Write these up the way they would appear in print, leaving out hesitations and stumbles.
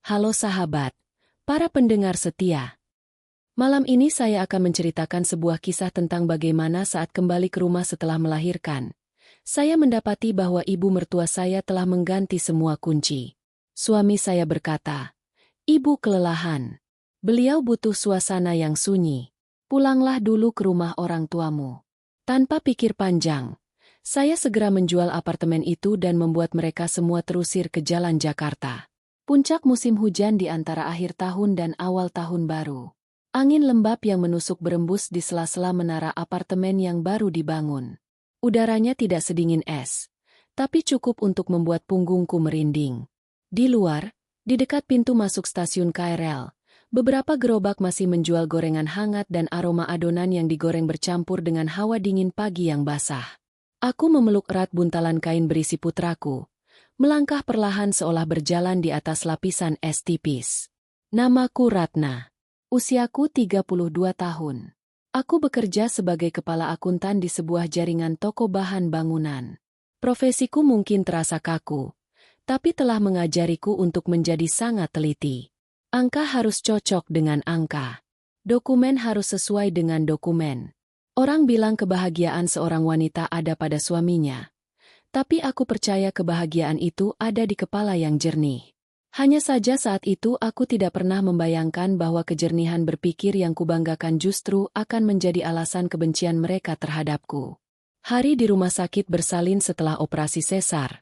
Halo sahabat, para pendengar setia. Malam ini saya akan menceritakan sebuah kisah tentang bagaimana saat kembali ke rumah setelah melahirkan, saya mendapati bahwa ibu mertua saya telah mengganti semua kunci. Suami saya berkata, "Ibu kelelahan. Beliau butuh suasana yang sunyi. Pulanglah dulu ke rumah orang tuamu." Tanpa pikir panjang, saya segera menjual apartemen itu dan membuat mereka semua terusir ke jalan Jakarta. Puncak musim hujan di antara akhir tahun dan awal tahun baru. Angin lembab yang menusuk berembus di sela-sela menara apartemen yang baru dibangun. Udaranya tidak sedingin es, tapi cukup untuk membuat punggungku merinding. Di luar, di dekat pintu masuk stasiun KRL, beberapa gerobak masih menjual gorengan hangat dan aroma adonan yang digoreng bercampur dengan hawa dingin pagi yang basah. Aku memeluk erat buntalan kain berisi putraku, melangkah perlahan seolah berjalan di atas lapisan es tipis. Namaku Ratna. Usiaku 32 tahun. Aku bekerja sebagai kepala akuntan di sebuah jaringan toko bahan bangunan. Profesiku mungkin terasa kaku, tapi telah mengajariku untuk menjadi sangat teliti. Angka harus cocok dengan angka. Dokumen harus sesuai dengan dokumen. Orang bilang kebahagiaan seorang wanita ada pada suaminya. Tapi aku percaya kebahagiaan itu ada di kepala yang jernih. Hanya saja saat itu aku tidak pernah membayangkan bahwa kejernihan berpikir yang kubanggakan justru akan menjadi alasan kebencian mereka terhadapku. Hari di rumah sakit bersalin setelah operasi sesar.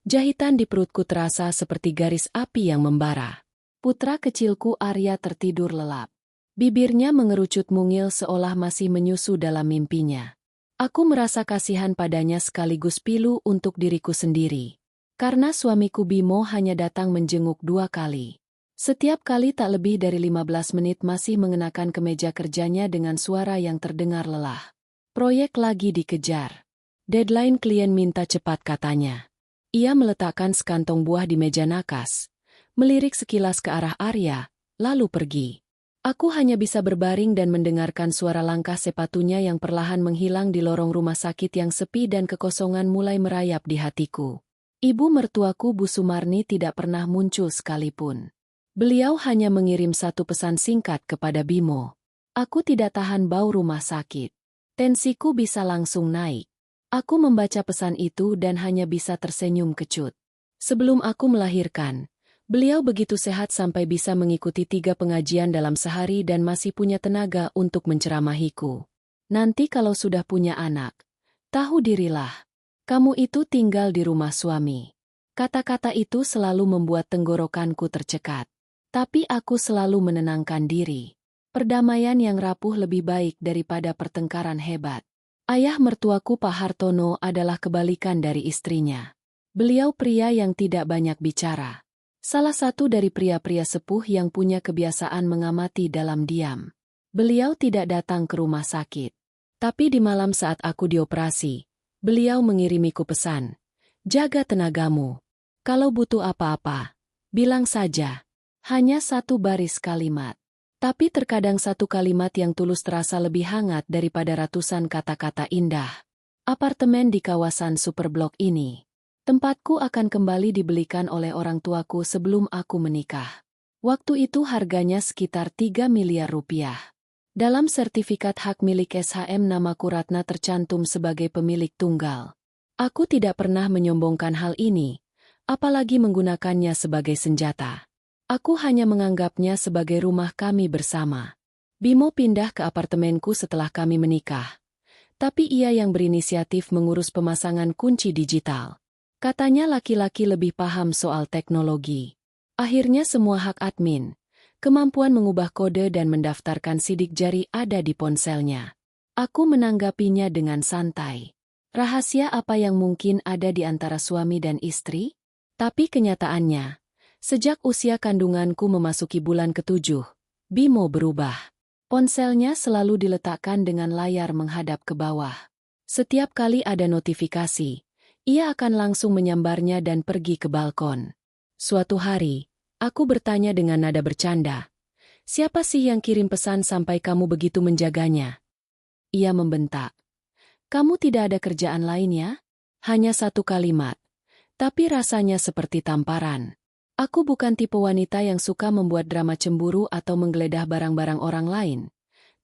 Jahitan di perutku terasa seperti garis api yang membara. Putra kecilku Arya tertidur lelap. Bibirnya mengerucut mungil seolah masih menyusu dalam mimpinya. Aku merasa kasihan padanya sekaligus pilu untuk diriku sendiri. Karena suamiku Bimo hanya datang menjenguk 2 kali. Setiap kali tak lebih dari 15 menit masih mengenakan kemeja kerjanya dengan suara yang terdengar lelah. Proyek lagi dikejar. Deadline klien minta cepat katanya. Ia meletakkan sekantong buah di meja nakas, melirik sekilas ke arah Arya, lalu pergi. Aku hanya bisa berbaring dan mendengarkan suara langkah sepatunya yang perlahan menghilang di lorong rumah sakit yang sepi dan kekosongan mulai merayap di hatiku. Ibu mertuaku Bu Sumarni tidak pernah muncul sekalipun. Beliau hanya mengirim satu pesan singkat kepada Bimo. Aku tidak tahan bau rumah sakit. Tensiku bisa langsung naik. Aku membaca pesan itu dan hanya bisa tersenyum kecut. Sebelum aku melahirkan, beliau begitu sehat sampai bisa mengikuti 3 pengajian dalam sehari dan masih punya tenaga untuk menceramahiku. Nanti kalau sudah punya anak, tahu dirilah. Kamu itu tinggal di rumah suami. Kata-kata itu selalu membuat tenggorokanku tercekat. Tapi aku selalu menenangkan diri. Perdamaian yang rapuh lebih baik daripada pertengkaran hebat. Ayah mertuaku Pak Hartono adalah kebalikan dari istrinya. Beliau pria yang tidak banyak bicara. Salah satu dari pria-pria sepuh yang punya kebiasaan mengamati dalam diam. Beliau tidak datang ke rumah sakit. Tapi di malam saat aku dioperasi, beliau mengirimiku pesan. Jaga tenagamu. Kalau butuh apa-apa, bilang saja. Hanya 1 baris kalimat. Tapi terkadang 1 kalimat yang tulus terasa lebih hangat daripada ratusan kata-kata indah. Apartemen di kawasan Superblok ini. Tempatku akan kembali dibelikan oleh orang tuaku sebelum aku menikah. Waktu itu harganya sekitar 3 miliar rupiah. Dalam sertifikat hak milik SHM namaku Ratna tercantum sebagai pemilik tunggal. Aku tidak pernah menyombongkan hal ini, apalagi menggunakannya sebagai senjata. Aku hanya menganggapnya sebagai rumah kami bersama. Bimo pindah ke apartemenku setelah kami menikah. Tapi ia yang berinisiatif mengurus pemasangan kunci digital. Katanya laki-laki lebih paham soal teknologi. Akhirnya semua hak admin, kemampuan mengubah kode dan mendaftarkan sidik jari ada di ponselnya. Aku menanggapinya dengan santai. Rahasia apa yang mungkin ada di antara suami dan istri? Tapi kenyataannya, sejak usia kandunganku memasuki bulan ke-7, Bimo berubah. Ponselnya selalu diletakkan dengan layar menghadap ke bawah. Setiap kali ada notifikasi, ia akan langsung menyambarnya dan pergi ke balkon. Suatu hari, aku bertanya dengan nada bercanda, "Siapa sih yang kirim pesan sampai kamu begitu menjaganya?" Ia membentak, "Kamu tidak ada kerjaan lain ya?" Hanya 1 kalimat, tapi rasanya seperti tamparan. Aku bukan tipe wanita yang suka membuat drama cemburu atau menggeledah barang-barang orang lain.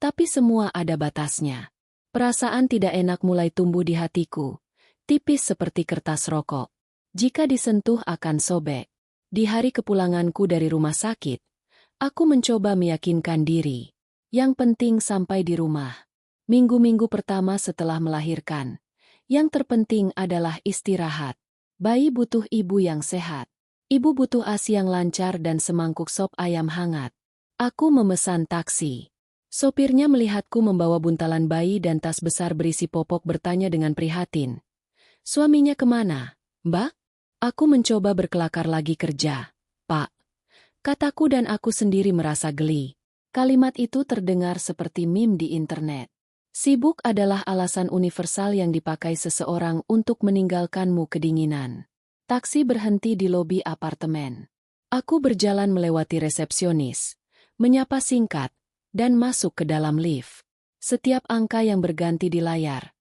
Tapi semua ada batasnya. Perasaan tidak enak mulai tumbuh di hatiku. Tipis seperti kertas rokok. Jika disentuh akan sobek. Di hari kepulanganku dari rumah sakit, aku mencoba meyakinkan diri. Yang penting sampai di rumah. Minggu-minggu pertama setelah melahirkan. Yang terpenting adalah istirahat. Bayi butuh ibu yang sehat. Ibu butuh ASI yang lancar dan semangkuk sop ayam hangat. Aku memesan taksi. Sopirnya melihatku membawa buntalan bayi dan tas besar berisi popok bertanya dengan prihatin. Suaminya kemana, Mbak? Aku mencoba berkelakar lagi kerja. Pak. Kataku dan aku sendiri merasa geli. Kalimat itu terdengar seperti meme di internet. Sibuk adalah alasan universal yang dipakai seseorang untuk meninggalkanmu kedinginan. Taksi berhenti di lobi apartemen. Aku berjalan melewati resepsionis, menyapa singkat, dan masuk ke dalam lift. Setiap angka yang berganti di layar,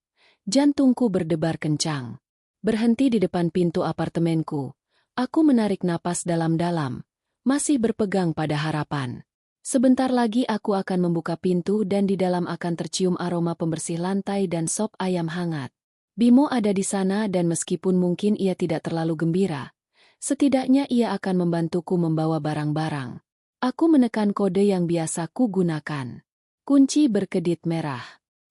jantungku berdebar kencang. Berhenti di depan pintu apartemenku, aku menarik napas dalam-dalam, masih berpegang pada harapan. Sebentar lagi aku akan membuka pintu dan di dalam akan tercium aroma pembersih lantai dan sop ayam hangat. Bimo ada di sana dan meskipun mungkin ia tidak terlalu gembira, setidaknya ia akan membantuku membawa barang-barang. Aku menekan kode yang biasa ku gunakan. Kunci berkedip merah.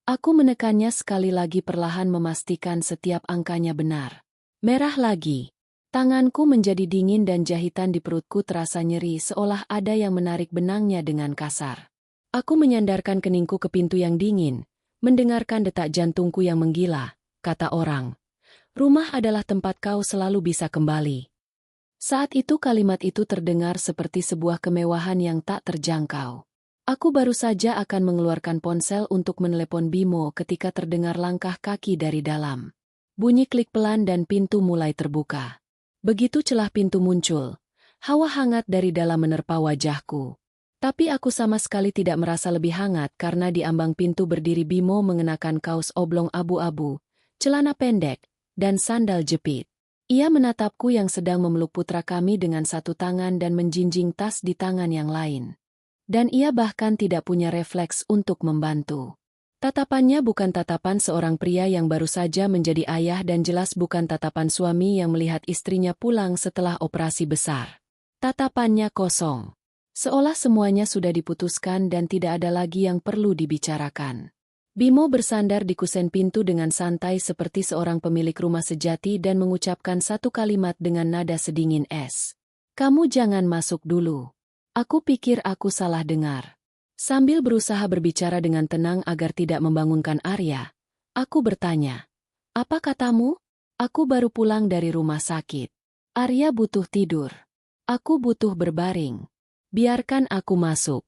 Aku menekannya sekali lagi perlahan memastikan setiap angkanya benar. Merah lagi. Tanganku menjadi dingin dan jahitan di perutku terasa nyeri seolah ada yang menarik benangnya dengan kasar. Aku menyandarkan keningku ke pintu yang dingin, mendengarkan detak jantungku yang menggila. Kata orang, rumah adalah tempat kau selalu bisa kembali. Saat itu kalimat itu terdengar seperti sebuah kemewahan yang tak terjangkau. Aku baru saja akan mengeluarkan ponsel untuk menelepon Bimo ketika terdengar langkah kaki dari dalam. Bunyi klik pelan dan pintu mulai terbuka. Begitu celah pintu muncul, hawa hangat dari dalam menerpa wajahku. Tapi aku sama sekali tidak merasa lebih hangat karena di ambang pintu berdiri Bimo mengenakan kaos oblong abu-abu, celana pendek, dan sandal jepit. Ia menatapku yang sedang memeluk putra kami dengan satu tangan dan menjinjing tas di tangan yang lain. Dan ia bahkan tidak punya refleks untuk membantu. Tatapannya bukan tatapan seorang pria yang baru saja menjadi ayah dan jelas bukan tatapan suami yang melihat istrinya pulang setelah operasi besar. Tatapannya kosong. Seolah semuanya sudah diputuskan dan tidak ada lagi yang perlu dibicarakan. Bimo bersandar di kusen pintu dengan santai seperti seorang pemilik rumah sejati dan mengucapkan satu kalimat dengan nada sedingin es. Kamu jangan masuk dulu. Aku pikir aku salah dengar. Sambil berusaha berbicara dengan tenang agar tidak membangunkan Arya, aku bertanya, apa katamu? Aku baru pulang dari rumah sakit. Arya butuh tidur. Aku butuh berbaring. Biarkan aku masuk.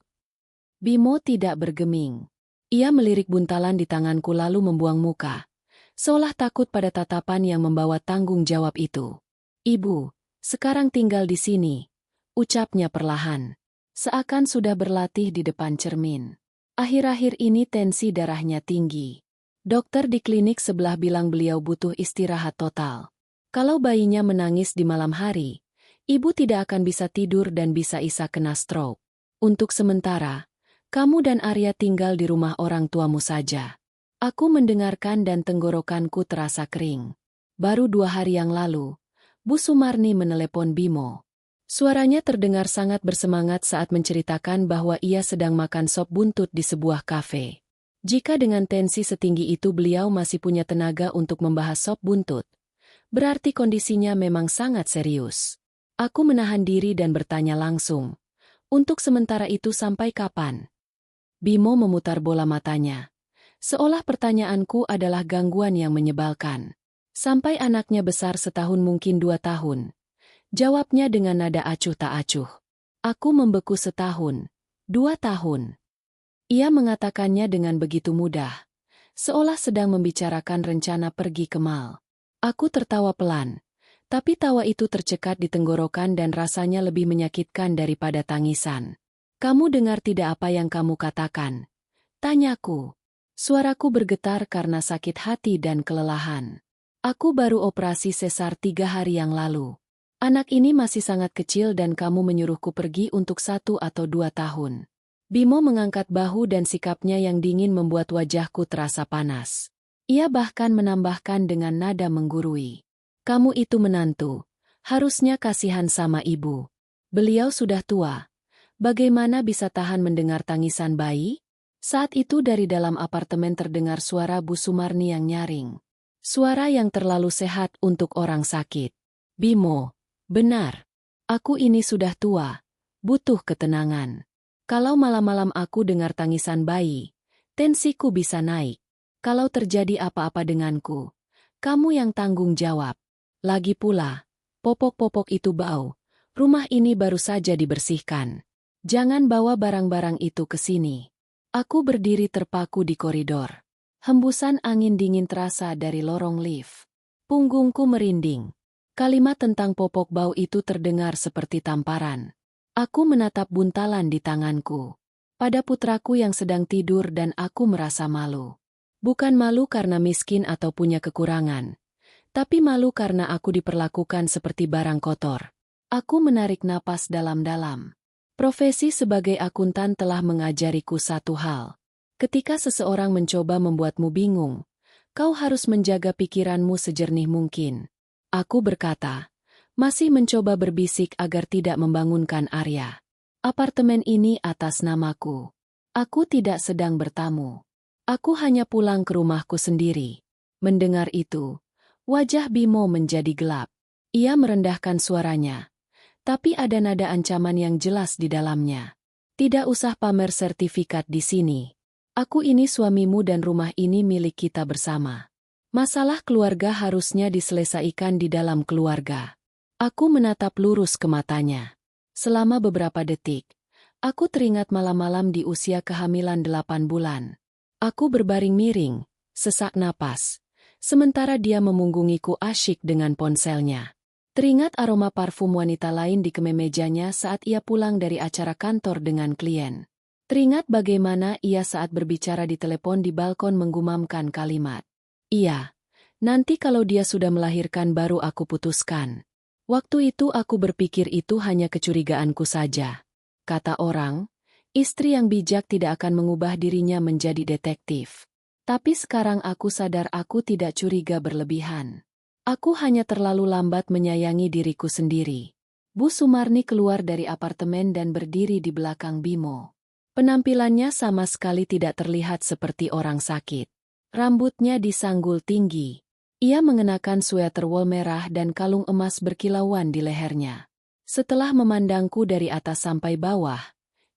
Bimo tidak bergeming. Ia melirik buntalan di tanganku lalu membuang muka, seolah takut pada tatapan yang membawa tanggung jawab itu. Ibu, sekarang tinggal di sini, ucapnya perlahan. Seakan sudah berlatih di depan cermin. Akhir-akhir ini tensi darahnya tinggi. Dokter di klinik sebelah bilang beliau butuh istirahat total. Kalau bayinya menangis di malam hari, ibu tidak akan bisa tidur dan bisa kena stroke. Untuk sementara, kamu dan Arya tinggal di rumah orang tuamu saja. Aku mendengarkan dan tenggorokanku terasa kering. Baru 2 hari yang lalu, Bu Sumarni menelepon Bimo. Suaranya terdengar sangat bersemangat saat menceritakan bahwa ia sedang makan sop buntut di sebuah kafe. Jika dengan tensi setinggi itu beliau masih punya tenaga untuk membahas sop buntut, berarti kondisinya memang sangat serius. Aku menahan diri dan bertanya langsung. Untuk sementara itu sampai kapan? Bimo memutar bola matanya. Seolah pertanyaanku adalah gangguan yang menyebalkan. Sampai anaknya besar setahun mungkin 2 tahun. Jawabnya dengan nada acuh tak acuh. Aku membeku setahun, 2 tahun. Ia mengatakannya dengan begitu mudah. Seolah sedang membicarakan rencana pergi ke mal. Aku tertawa pelan. Tapi tawa itu tercekat di tenggorokan dan rasanya lebih menyakitkan daripada tangisan. Kamu dengar tidak apa yang kamu katakan? Tanyaku. Suaraku bergetar karena sakit hati dan kelelahan. Aku baru operasi sesar 3 hari yang lalu. Anak ini masih sangat kecil dan kamu menyuruhku pergi untuk 1 atau 2 tahun. Bimo mengangkat bahu dan sikapnya yang dingin membuat wajahku terasa panas. Ia bahkan menambahkan dengan nada menggurui. Kamu itu menantu. Harusnya kasihan sama ibu. Beliau sudah tua. Bagaimana bisa tahan mendengar tangisan bayi? Saat itu dari dalam apartemen terdengar suara Bu Sumarni yang nyaring. Suara yang terlalu sehat untuk orang sakit. Bimo. Benar. Aku ini sudah tua. Butuh ketenangan. Kalau malam-malam aku dengar tangisan bayi, tensiku bisa naik. Kalau terjadi apa-apa denganku, kamu yang tanggung jawab. Lagi pula, popok-popok itu bau. Rumah ini baru saja dibersihkan. Jangan bawa barang-barang itu ke sini. Aku berdiri terpaku di koridor. Hembusan angin dingin terasa dari lorong lift. Punggungku merinding. Kalimat tentang popok bau itu terdengar seperti tamparan. Aku menatap buntalan di tanganku. Pada putraku yang sedang tidur dan aku merasa malu. Bukan malu karena miskin atau punya kekurangan. Tapi malu karena aku diperlakukan seperti barang kotor. Aku menarik napas dalam-dalam. Profesi sebagai akuntan telah mengajariku satu hal. Ketika seseorang mencoba membuatmu bingung, kau harus menjaga pikiranmu sejernih mungkin. Aku berkata, masih mencoba berbisik agar tidak membangunkan Arya. Apartemen ini atas namaku. Aku tidak sedang bertamu. Aku hanya pulang ke rumahku sendiri. Mendengar itu, wajah Bimo menjadi gelap. Ia merendahkan suaranya. Tapi ada nada ancaman yang jelas di dalamnya. Tidak usah pamer sertifikat di sini. Aku ini suamimu dan rumah ini milik kita bersama. Masalah keluarga harusnya diselesaikan di dalam keluarga. Aku menatap lurus ke matanya. Selama beberapa detik, aku teringat malam-malam di usia kehamilan 8 bulan. Aku berbaring miring, sesak napas. Sementara dia memunggungiku asyik dengan ponselnya. Teringat aroma parfum wanita lain di kemejanya saat ia pulang dari acara kantor dengan klien. Teringat bagaimana ia saat berbicara di telepon di balkon menggumamkan kalimat. Iya, nanti kalau dia sudah melahirkan baru aku putuskan. Waktu itu aku berpikir itu hanya kecurigaanku saja. Kata orang, istri yang bijak tidak akan mengubah dirinya menjadi detektif. Tapi sekarang aku sadar aku tidak curiga berlebihan. Aku hanya terlalu lambat menyayangi diriku sendiri. Bu Sumarni keluar dari apartemen dan berdiri di belakang Bimo. Penampilannya sama sekali tidak terlihat seperti orang sakit. Rambutnya disanggul tinggi. Ia mengenakan sweater wol merah dan kalung emas berkilauan di lehernya. Setelah memandangku dari atas sampai bawah,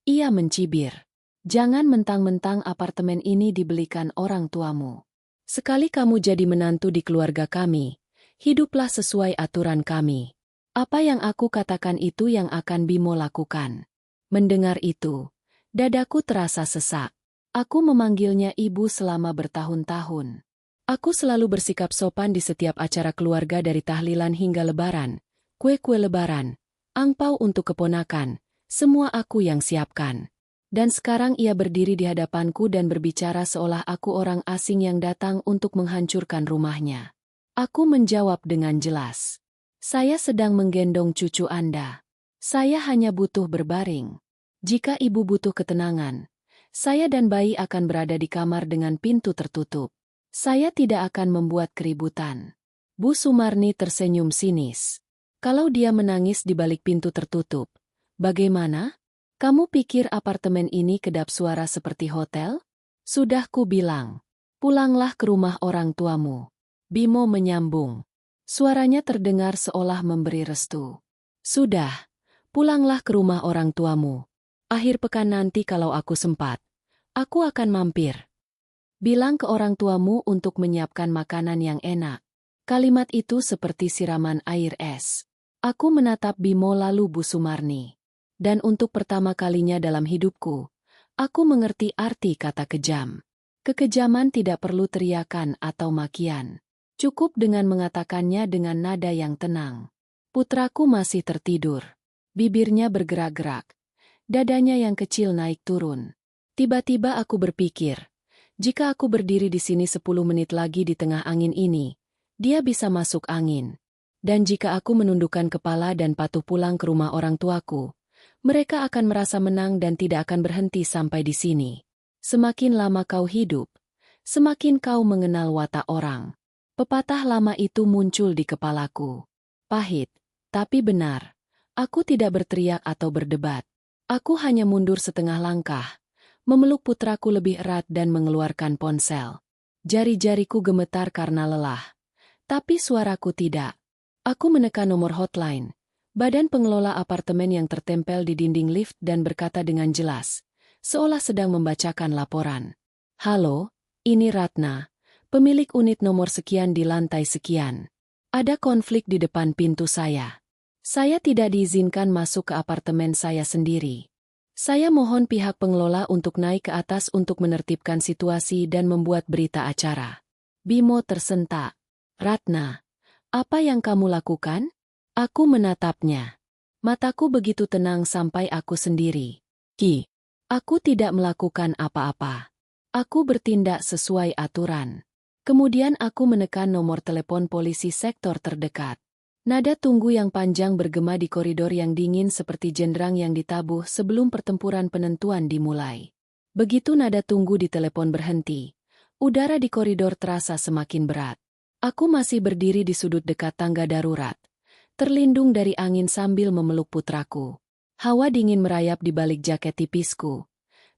ia mencibir. Jangan mentang-mentang apartemen ini dibelikan orang tuamu. Sekali kamu jadi menantu di keluarga kami, hiduplah sesuai aturan kami. Apa yang aku katakan itu yang akan Bimo lakukan. Mendengar itu, dadaku terasa sesak. Aku memanggilnya ibu selama bertahun-tahun. Aku selalu bersikap sopan di setiap acara keluarga dari tahlilan hingga lebaran, kue-kue lebaran, angpau untuk keponakan, semua aku yang siapkan. Dan sekarang ia berdiri di hadapanku dan berbicara seolah aku orang asing yang datang untuk menghancurkan rumahnya. Aku menjawab dengan jelas. Saya sedang menggendong cucu Anda. Saya hanya butuh berbaring. Jika ibu butuh ketenangan, saya dan bayi akan berada di kamar dengan pintu tertutup. Saya tidak akan membuat keributan. Bu Sumarni tersenyum sinis. Kalau dia menangis di balik pintu tertutup, bagaimana? Kamu pikir apartemen ini kedap suara seperti hotel? Sudah ku bilang, pulanglah ke rumah orang tuamu. Bimo menyambung. Suaranya terdengar seolah memberi restu. Sudah, pulanglah ke rumah orang tuamu. Akhir pekan nanti kalau aku sempat, aku akan mampir. Bilang ke orang tuamu untuk menyiapkan makanan yang enak. Kalimat itu seperti siraman air es. Aku menatap Bimo lalu Bu Sumarni. Dan untuk pertama kalinya dalam hidupku, aku mengerti arti kata kejam. Kekejaman tidak perlu teriakan atau makian. Cukup dengan mengatakannya dengan nada yang tenang. Putraku masih tertidur. Bibirnya bergerak-gerak. Dadanya yang kecil naik turun. Tiba-tiba aku berpikir, jika aku berdiri di sini 10 menit lagi di tengah angin ini, dia bisa masuk angin. Dan jika aku menundukkan kepala dan patuh pulang ke rumah orang tuaku, mereka akan merasa menang dan tidak akan berhenti sampai di sini. Semakin lama kau hidup, semakin kau mengenal watak orang. Pepatah lama itu muncul di kepalaku. Pahit, tapi benar. Aku tidak berteriak atau berdebat. Aku hanya mundur setengah langkah, memeluk putraku lebih erat dan mengeluarkan ponsel. Jari-jariku gemetar karena lelah. Tapi suaraku tidak. Aku menekan nomor hotline, badan pengelola apartemen yang tertempel di dinding lift dan berkata dengan jelas, seolah sedang membacakan laporan. Halo, ini Ratna, pemilik unit nomor sekian di lantai sekian. Ada konflik di depan pintu saya. Saya tidak diizinkan masuk ke apartemen saya sendiri. Saya mohon pihak pengelola untuk naik ke atas untuk menertibkan situasi dan membuat berita acara. Bimo tersentak. Ratna, apa yang kamu lakukan? Aku menatapnya. Mataku begitu tenang sampai aku sendiri. Aku tidak melakukan apa-apa. Aku bertindak sesuai aturan. Kemudian aku menekan nomor telepon polisi sektor terdekat. Nada tunggu yang panjang bergema di koridor yang dingin seperti jendrang yang ditabuh sebelum pertempuran penentuan dimulai. Begitu nada tunggu di telepon berhenti, udara di koridor terasa semakin berat. Aku masih berdiri di sudut dekat tangga darurat, terlindung dari angin sambil memeluk putraku. Hawa dingin merayap di balik jaket tipisku,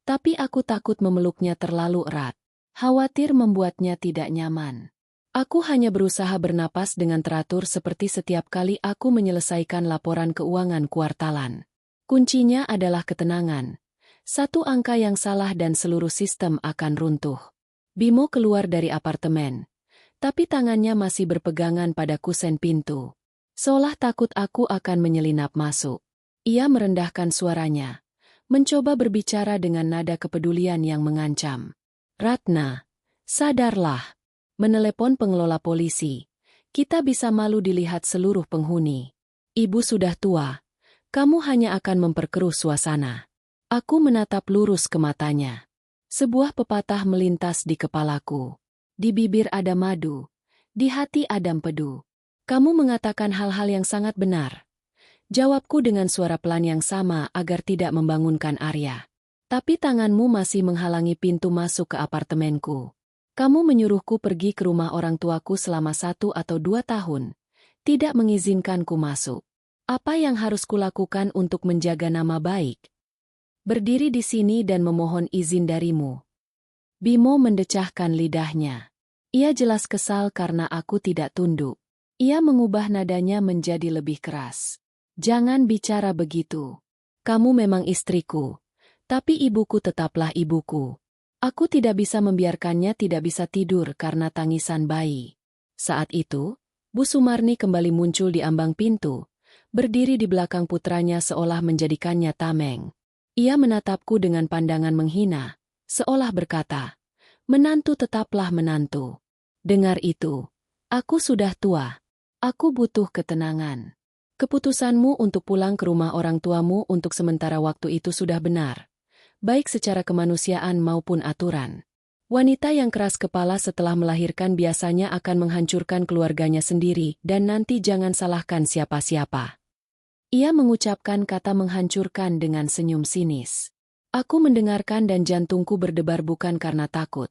tapi aku takut memeluknya terlalu erat. Khawatir membuatnya tidak nyaman. Aku hanya berusaha bernapas dengan teratur seperti setiap kali aku menyelesaikan laporan keuangan kuartalan. Kuncinya adalah ketenangan. Satu angka yang salah dan seluruh sistem akan runtuh. Bimo keluar dari apartemen, tapi tangannya masih berpegangan pada kusen pintu. Seolah takut aku akan menyelinap masuk. Ia merendahkan suaranya, mencoba berbicara dengan nada kepedulian yang mengancam. Ratna, sadarlah. Menelepon pengelola polisi. Kita bisa malu dilihat seluruh penghuni. Ibu sudah tua. Kamu hanya akan memperkeruh suasana. Aku menatap lurus ke matanya. Sebuah pepatah melintas di kepalaku. Di bibir ada madu. Di hati ada empedu. Kamu mengatakan hal-hal yang sangat benar. Jawabku dengan suara pelan yang sama agar tidak membangunkan Arya. Tapi tanganmu masih menghalangi pintu masuk ke apartemenku. Kamu menyuruhku pergi ke rumah orang tuaku selama 1 atau 2 tahun, tidak mengizinkanku masuk. Apa yang harus kulakukan untuk menjaga nama baik? Berdiri di sini dan memohon izin darimu. Bimo mendecahkan lidahnya. Ia jelas kesal karena aku tidak tunduk. Ia mengubah nadanya menjadi lebih keras. Jangan bicara begitu. Kamu memang istriku, tapi ibuku tetaplah ibuku. Aku tidak bisa membiarkannya tidak bisa tidur karena tangisan bayi. Saat itu, Bu Sumarni kembali muncul di ambang pintu, berdiri di belakang putranya seolah menjadikannya tameng. Ia menatapku dengan pandangan menghina, seolah berkata, "Menantu tetaplah menantu." Dengar itu, aku sudah tua. Aku butuh ketenangan. Keputusanmu untuk pulang ke rumah orang tuamu untuk sementara waktu itu sudah benar. Baik secara kemanusiaan maupun aturan. Wanita yang keras kepala setelah melahirkan biasanya akan menghancurkan keluarganya sendiri dan nanti jangan salahkan siapa-siapa. Ia mengucapkan kata menghancurkan dengan senyum sinis. Aku mendengarkan dan jantungku berdebar bukan karena takut,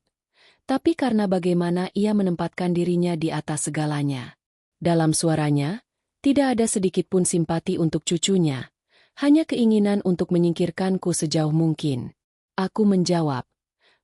tapi karena bagaimana ia menempatkan dirinya di atas segalanya. Dalam suaranya, tidak ada sedikit pun simpati untuk cucunya. Hanya keinginan untuk menyingkirkanku sejauh mungkin. Aku menjawab,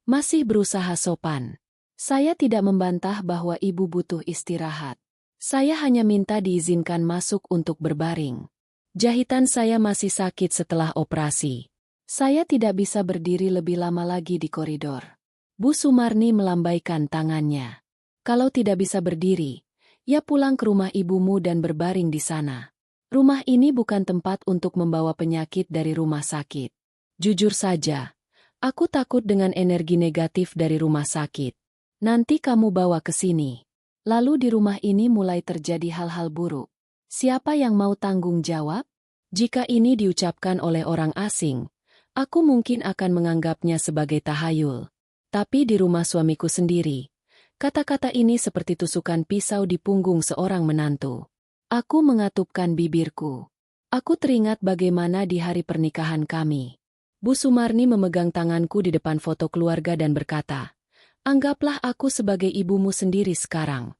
masih berusaha sopan. Saya tidak membantah bahwa ibu butuh istirahat. Saya hanya minta diizinkan masuk untuk berbaring. Jahitan saya masih sakit setelah operasi. Saya tidak bisa berdiri lebih lama lagi di koridor. Bu Sumarni melambaikan tangannya. Kalau tidak bisa berdiri, ya pulang ke rumah ibumu dan berbaring di sana. Rumah ini bukan tempat untuk membawa penyakit dari rumah sakit. Jujur saja, aku takut dengan energi negatif dari rumah sakit. Nanti kamu bawa ke sini. Lalu di rumah ini mulai terjadi hal-hal buruk. Siapa yang mau tanggung jawab? Jika ini diucapkan oleh orang asing, aku mungkin akan menganggapnya sebagai tahayul. Tapi di rumah suamiku sendiri, kata-kata ini seperti tusukan pisau di punggung seorang menantu. Aku mengatupkan bibirku. Aku teringat bagaimana di hari pernikahan kami. Bu Sumarni memegang tanganku di depan foto keluarga dan berkata, "Anggaplah aku sebagai ibumu sendiri sekarang."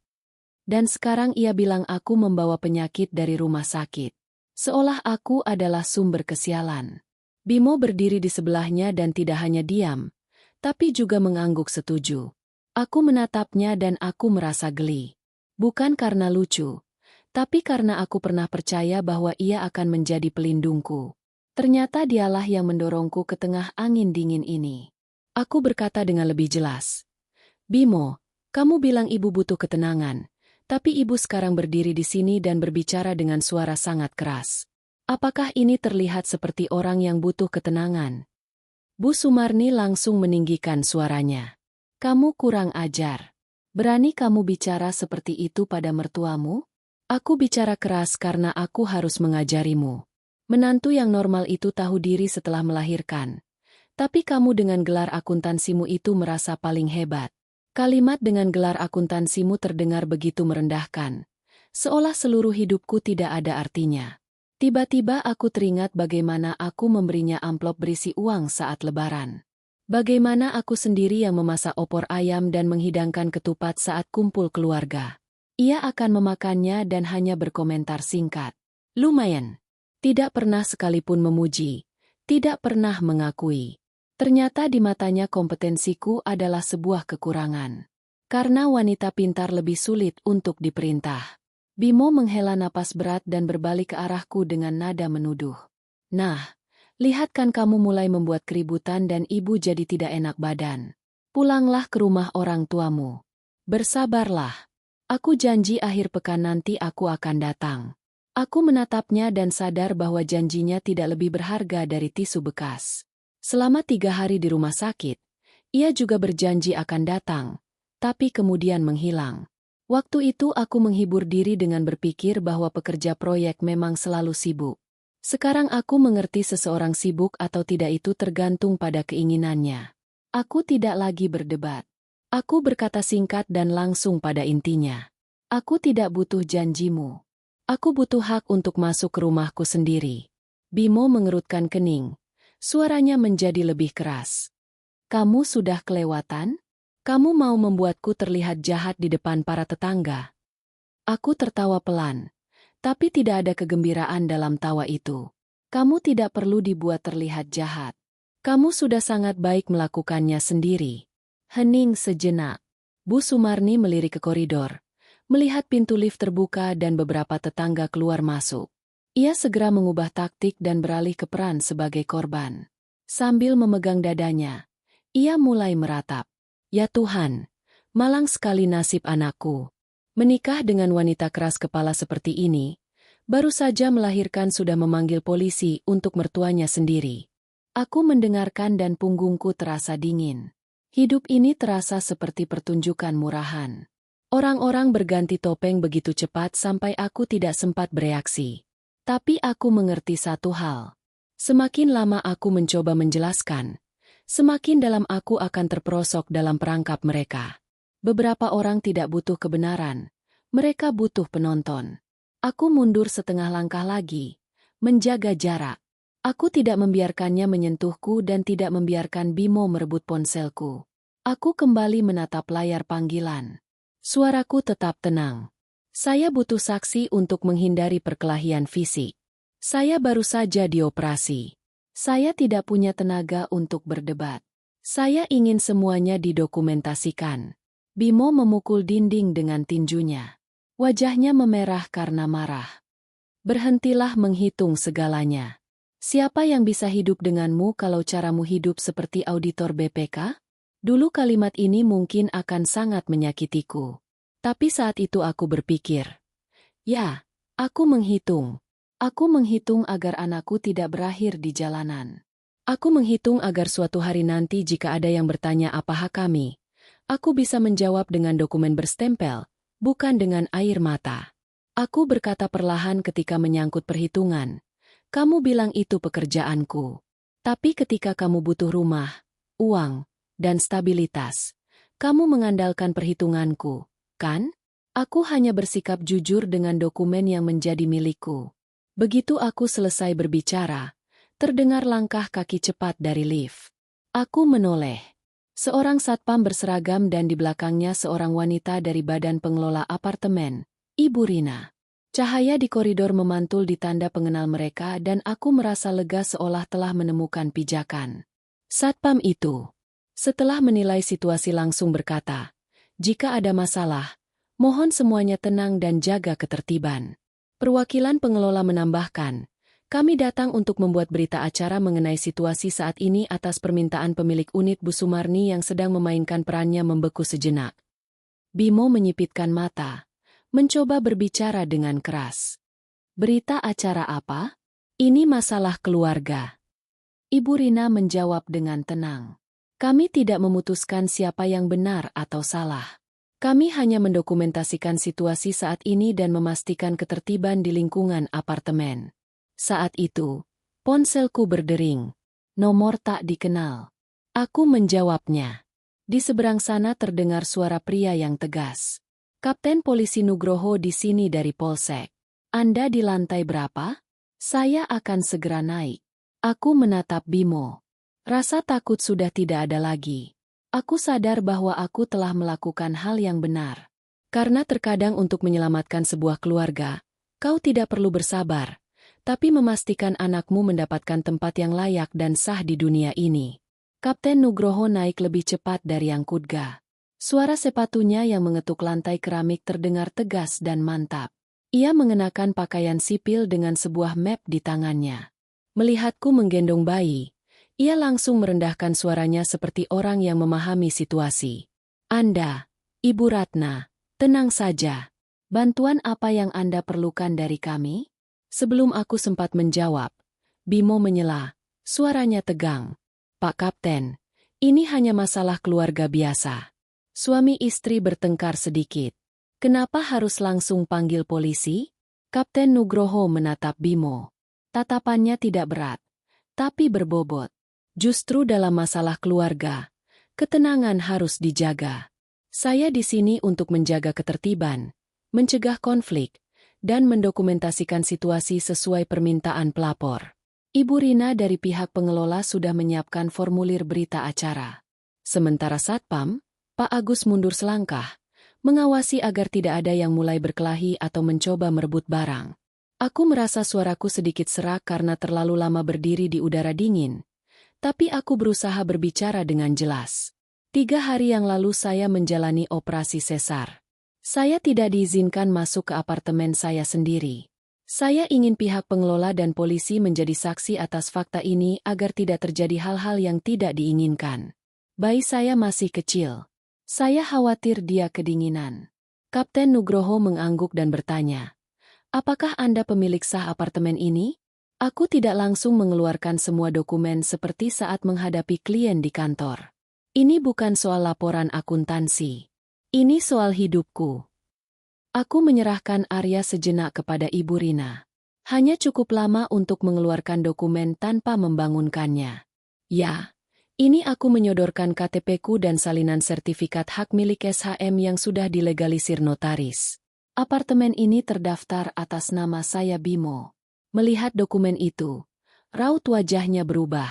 Dan sekarang ia bilang aku membawa penyakit dari rumah sakit. Seolah aku adalah sumber kesialan. Bimo berdiri di sebelahnya dan tidak hanya diam, tapi juga mengangguk setuju. Aku menatapnya dan aku merasa geli. Bukan karena lucu, tapi karena aku pernah percaya bahwa ia akan menjadi pelindungku. Ternyata dialah yang mendorongku ke tengah angin dingin ini. Aku berkata dengan lebih jelas, "Bimo, kamu bilang ibu butuh ketenangan, tapi ibu sekarang berdiri di sini dan berbicara dengan suara sangat keras. Apakah ini terlihat seperti orang yang butuh ketenangan?" Bu Sumarni langsung meninggikan suaranya. "Kamu kurang ajar. Berani kamu bicara seperti itu pada mertuamu?" "Aku bicara keras karena aku harus mengajarimu. Menantu yang normal itu tahu diri setelah melahirkan. Tapi kamu dengan gelar akuntansimu itu merasa paling hebat." Kalimat dengan gelar akuntansimu terdengar begitu merendahkan. Seolah seluruh hidupku tidak ada artinya. Tiba-tiba aku teringat bagaimana aku memberinya amplop berisi uang saat lebaran. Bagaimana aku sendiri yang memasak opor ayam dan menghidangkan ketupat saat kumpul keluarga. Ia akan memakannya dan hanya berkomentar singkat. "Lumayan." Tidak pernah sekalipun memuji. Tidak pernah mengakui. Ternyata di matanya kompetensiku adalah sebuah kekurangan. Karena wanita pintar lebih sulit untuk diperintah. Bimo menghela napas berat dan berbalik ke arahku dengan nada menuduh. "Nah, lihat kan kamu mulai membuat keributan dan ibu jadi tidak enak badan. Pulanglah ke rumah orang tuamu. Bersabarlah. Aku janji akhir pekan nanti aku akan datang." Aku menatapnya dan sadar bahwa janjinya tidak lebih berharga dari tisu bekas. Selama 3 hari di rumah sakit, ia juga berjanji akan datang, tapi kemudian menghilang. Waktu itu aku menghibur diri dengan berpikir bahwa pekerja proyek memang selalu sibuk. Sekarang aku mengerti seseorang sibuk atau tidak itu tergantung pada keinginannya. Aku tidak lagi berdebat. Aku berkata singkat dan langsung pada intinya. "Aku tidak butuh janjimu. Aku butuh hak untuk masuk ke rumahku sendiri." Bimo mengerutkan kening. Suaranya menjadi lebih keras. "Kamu sudah kelewatan? Kamu mau membuatku terlihat jahat di depan para tetangga?" Aku tertawa pelan, tapi tidak ada kegembiraan dalam tawa itu. "Kamu tidak perlu dibuat terlihat jahat. Kamu sudah sangat baik melakukannya sendiri." Hening sejenak. Bu Sumarni melirik ke koridor, melihat pintu lift terbuka dan beberapa tetangga keluar masuk. Ia segera mengubah taktik dan beralih ke peran sebagai korban. Sambil memegang dadanya, ia mulai meratap. "Ya Tuhan, malang sekali nasib anakku. Menikah dengan wanita keras kepala seperti ini, baru saja melahirkan sudah memanggil polisi untuk mertuanya sendiri." Aku mendengarkan dan punggungku terasa dingin. Hidup ini terasa seperti pertunjukan murahan. Orang-orang berganti topeng begitu cepat sampai aku tidak sempat bereaksi. Tapi aku mengerti satu hal. Semakin lama aku mencoba menjelaskan, semakin dalam aku akan terperosok dalam perangkap mereka. Beberapa orang tidak butuh kebenaran, mereka butuh penonton. Aku mundur setengah langkah lagi, menjaga jarak. Aku tidak membiarkannya menyentuhku dan tidak membiarkan Bimo merebut ponselku. Aku kembali menatap layar panggilan. Suaraku tetap tenang. Saya butuh saksi untuk menghindari perkelahian fisik. Saya baru saja dioperasi. Saya tidak punya tenaga untuk berdebat. Saya ingin semuanya didokumentasikan. Bimo memukul dinding dengan tinjunya. Wajahnya memerah karena marah. "Berhentilah menghitung segalanya. Siapa yang bisa hidup denganmu kalau caramu hidup seperti auditor BPK? Dulu kalimat ini mungkin akan sangat menyakitiku. Tapi saat itu aku berpikir, ya, aku menghitung. Aku menghitung agar anakku tidak berakhir di jalanan. Aku menghitung agar suatu hari nanti jika ada yang bertanya apa hak kami, aku bisa menjawab dengan dokumen berstempel, bukan dengan air mata. Aku berkata perlahan ketika menyangkut perhitungan. Kamu bilang itu pekerjaanku. Tapi ketika kamu butuh rumah, uang, dan stabilitas, kamu mengandalkan perhitunganku, kan? Aku hanya bersikap jujur dengan dokumen yang menjadi milikku. Begitu aku selesai berbicara, terdengar langkah kaki cepat dari lift. Aku menoleh. Seorang satpam berseragam dan di belakangnya seorang wanita dari badan pengelola apartemen, Ibu Rina. Cahaya di koridor memantul di tanda pengenal mereka dan aku merasa lega seolah telah menemukan pijakan. Satpam itu, setelah menilai situasi langsung berkata, "Jika ada masalah, mohon semuanya tenang dan jaga ketertiban." Perwakilan pengelola menambahkan, "Kami datang untuk membuat berita acara mengenai situasi saat ini atas permintaan pemilik unit Bu Sumarni yang sedang memainkan perannya membeku sejenak." Bimo menyipitkan mata, mencoba berbicara dengan keras. "Berita acara apa? Ini masalah keluarga." Ibu Rina menjawab dengan tenang. "Kami tidak memutuskan siapa yang benar atau salah. Kami hanya mendokumentasikan situasi saat ini dan memastikan ketertiban di lingkungan apartemen." Saat itu, ponselku berdering. Nomor tak dikenal. Aku menjawabnya. Di seberang sana terdengar suara pria yang tegas. "Kapten Polisi Nugroho di sini dari Polsek. Anda di lantai berapa? Saya akan segera naik." Aku menatap Bimo. Rasa takut sudah tidak ada lagi. Aku sadar bahwa aku telah melakukan hal yang benar. Karena terkadang untuk menyelamatkan sebuah keluarga, kau tidak perlu bersabar, tapi memastikan anakmu mendapatkan tempat yang layak dan sah di dunia ini. Kapten Nugroho naik lebih cepat dari yang kudga. Suara sepatunya yang mengetuk lantai keramik terdengar tegas dan mantap. Ia mengenakan pakaian sipil dengan sebuah map di tangannya. Melihatku menggendong bayi, ia langsung merendahkan suaranya seperti orang yang memahami situasi. "Anda, Ibu Ratna, tenang saja. Bantuan apa yang Anda perlukan dari kami?" Sebelum aku sempat menjawab, Bimo menyela, suaranya tegang. "Pak Kapten, ini hanya masalah keluarga biasa. Suami istri bertengkar sedikit. Kenapa harus langsung panggil polisi?" Kapten Nugroho menatap Bimo. Tatapannya tidak berat, tapi berbobot. "Justru dalam masalah keluarga, ketenangan harus dijaga. Saya di sini untuk menjaga ketertiban, mencegah konflik, dan mendokumentasikan situasi sesuai permintaan pelapor." Ibu Rina dari pihak pengelola sudah menyiapkan formulir berita acara. Sementara Satpam, Pak Agus mundur selangkah, mengawasi agar tidak ada yang mulai berkelahi atau mencoba merebut barang. Aku merasa suaraku sedikit serak karena terlalu lama berdiri di udara dingin, tapi aku berusaha berbicara dengan jelas. 3 hari yang lalu saya menjalani operasi sesar. Saya tidak diizinkan masuk ke apartemen saya sendiri. Saya ingin pihak pengelola dan polisi menjadi saksi atas fakta ini agar tidak terjadi hal-hal yang tidak diinginkan. Bayi saya masih kecil. Saya khawatir dia kedinginan. Kapten Nugroho mengangguk dan bertanya, "Apakah Anda pemilik sah apartemen ini?" Aku tidak langsung mengeluarkan semua dokumen seperti saat menghadapi klien di kantor. Ini bukan soal laporan akuntansi. Ini soal hidupku. Aku menyerahkan Arya sejenak kepada Ibu Rina. Hanya cukup lama untuk mengeluarkan dokumen tanpa membangunkannya. "Ya, ini aku menyodorkan KTP-ku dan salinan sertifikat hak milik SHM yang sudah dilegalisir notaris. Apartemen ini terdaftar atas nama saya Bimo." Melihat dokumen itu, raut wajahnya berubah.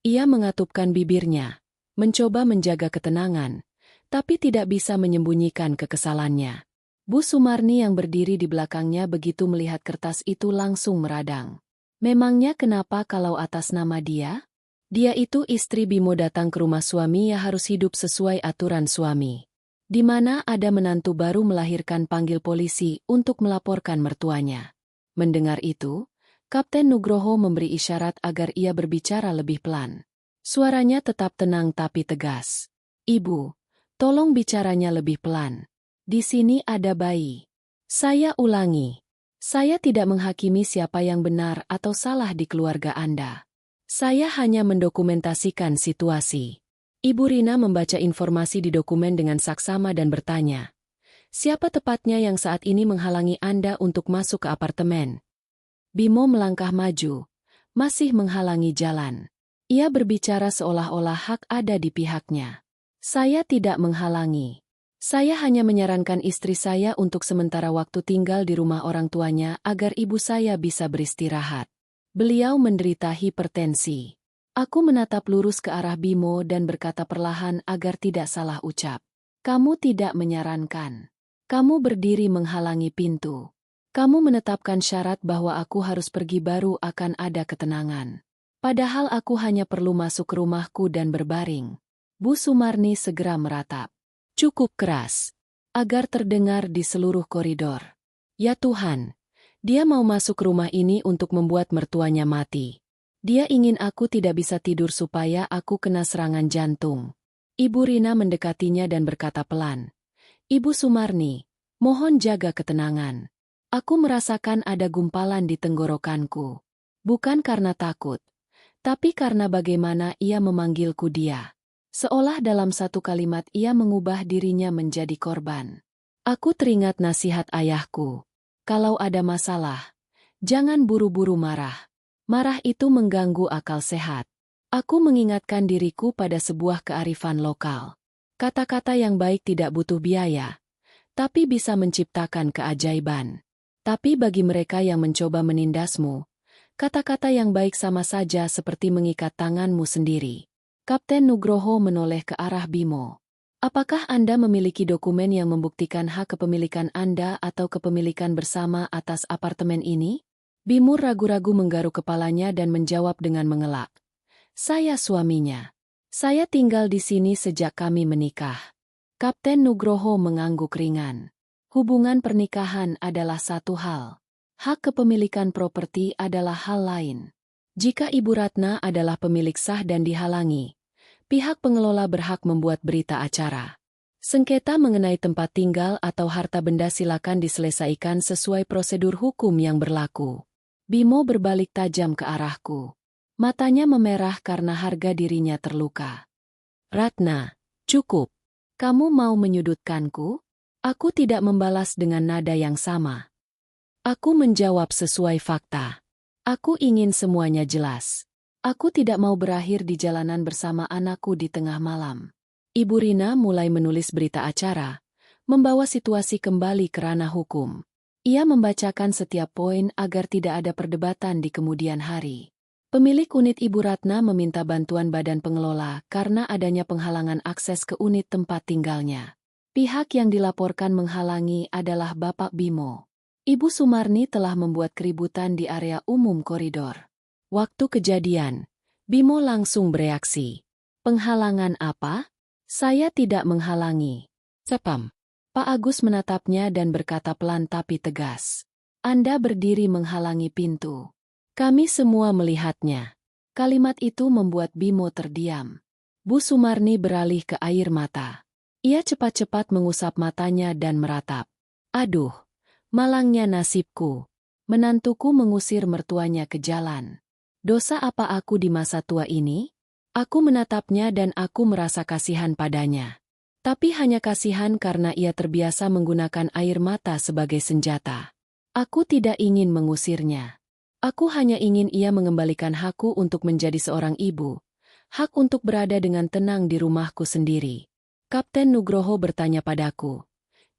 Ia mengatupkan bibirnya, mencoba menjaga ketenangan, tapi tidak bisa menyembunyikan kekesalannya. Bu Sumarni yang berdiri di belakangnya begitu melihat kertas itu langsung meradang. Memangnya kenapa kalau atas nama dia? Dia itu istri Bimo datang ke rumah suami ya harus hidup sesuai aturan suami. Di mana ada menantu baru melahirkan panggil polisi untuk melaporkan mertuanya. Mendengar itu, Kapten Nugroho memberi isyarat agar ia berbicara lebih pelan. Suaranya tetap tenang tapi tegas. "Ibu, tolong bicaranya lebih pelan. Di sini ada bayi." Saya ulangi. Saya tidak menghakimi siapa yang benar atau salah di keluarga Anda. Saya hanya mendokumentasikan situasi. Ibu Rina membaca informasi di dokumen dengan saksama dan bertanya, "Siapa tepatnya yang saat ini menghalangi Anda untuk masuk ke apartemen?" Bimo melangkah maju, masih menghalangi jalan. Ia berbicara seolah-olah hak ada di pihaknya. "Saya tidak menghalangi. Saya hanya menyarankan istri saya untuk sementara waktu tinggal di rumah orang tuanya agar ibu saya bisa beristirahat. Beliau menderita hipertensi. Aku menatap lurus ke arah Bimo dan berkata perlahan agar tidak salah ucap. Kamu tidak menyarankan. Kamu berdiri menghalangi pintu. Kamu menetapkan syarat bahwa aku harus pergi baru akan ada ketenangan. Padahal aku hanya perlu masuk ke rumahku dan berbaring. Bu Sumarni segera meratap. Cukup keras, agar terdengar di seluruh koridor. Ya Tuhan, dia mau masuk rumah ini untuk membuat mertuanya mati. Dia ingin aku tidak bisa tidur supaya aku kena serangan jantung. Ibu Rina mendekatinya dan berkata pelan. Ibu Sumarni, mohon jaga ketenangan. Aku merasakan ada gumpalan di tenggorokanku. Bukan karena takut, tapi karena bagaimana ia memanggilku dia. Seolah dalam satu kalimat ia mengubah dirinya menjadi korban. Aku teringat nasihat ayahku. Kalau ada masalah, jangan buru-buru marah. Marah itu mengganggu akal sehat. Aku mengingatkan diriku pada sebuah kearifan lokal. Kata-kata yang baik tidak butuh biaya, tapi bisa menciptakan keajaiban. Tapi bagi mereka yang mencoba menindasmu, kata-kata yang baik sama saja seperti mengikat tanganmu sendiri. Kapten Nugroho menoleh ke arah Bimo. Apakah Anda memiliki dokumen yang membuktikan hak kepemilikan Anda atau kepemilikan bersama atas apartemen ini? Bimo ragu-ragu menggaruk kepalanya dan menjawab dengan mengelak. Saya suaminya. Saya tinggal di sini sejak kami menikah. Kapten Nugroho mengangguk ringan. Hubungan pernikahan adalah satu hal. Hak kepemilikan properti adalah hal lain. Jika Ibu Ratna adalah pemilik sah dan dihalangi, pihak pengelola berhak membuat berita acara. Sengketa mengenai tempat tinggal atau harta benda silakan diselesaikan sesuai prosedur hukum yang berlaku. Bimo berbalik tajam ke arahku. Matanya memerah karena harga dirinya terluka. Ratna, cukup. Kamu mau menyudutkanku? Aku tidak membalas dengan nada yang sama. Aku menjawab sesuai fakta. Aku ingin semuanya jelas. Aku tidak mau berakhir di jalanan bersama anakku di tengah malam. Ibu Rina mulai menulis berita acara, membawa situasi kembali ke ranah hukum. Ia membacakan setiap poin agar tidak ada perdebatan di kemudian hari. Pemilik unit Ibu Ratna meminta bantuan badan pengelola karena adanya penghalangan akses ke unit tempat tinggalnya. Pihak yang dilaporkan menghalangi adalah Bapak Bimo. Ibu Sumarni telah membuat keributan di area umum koridor. Waktu kejadian, Bimo langsung bereaksi. Penghalangan apa? Saya tidak menghalangi. Sepam. Pak Agus menatapnya dan berkata pelan tapi tegas. Anda berdiri menghalangi pintu. Kami semua melihatnya. Kalimat itu membuat Bimo terdiam. Bu Sumarni beralih ke air mata. Ia cepat-cepat mengusap matanya dan meratap. Aduh, malangnya nasibku. Menantuku mengusir mertuanya ke jalan. Dosa apa aku di masa tua ini? Aku menatapnya dan aku merasa kasihan padanya. Tapi hanya kasihan karena ia terbiasa menggunakan air mata sebagai senjata. Aku tidak ingin mengusirnya. Aku hanya ingin ia mengembalikan hakku untuk menjadi seorang ibu. Hak untuk berada dengan tenang di rumahku sendiri. Kapten Nugroho bertanya padaku.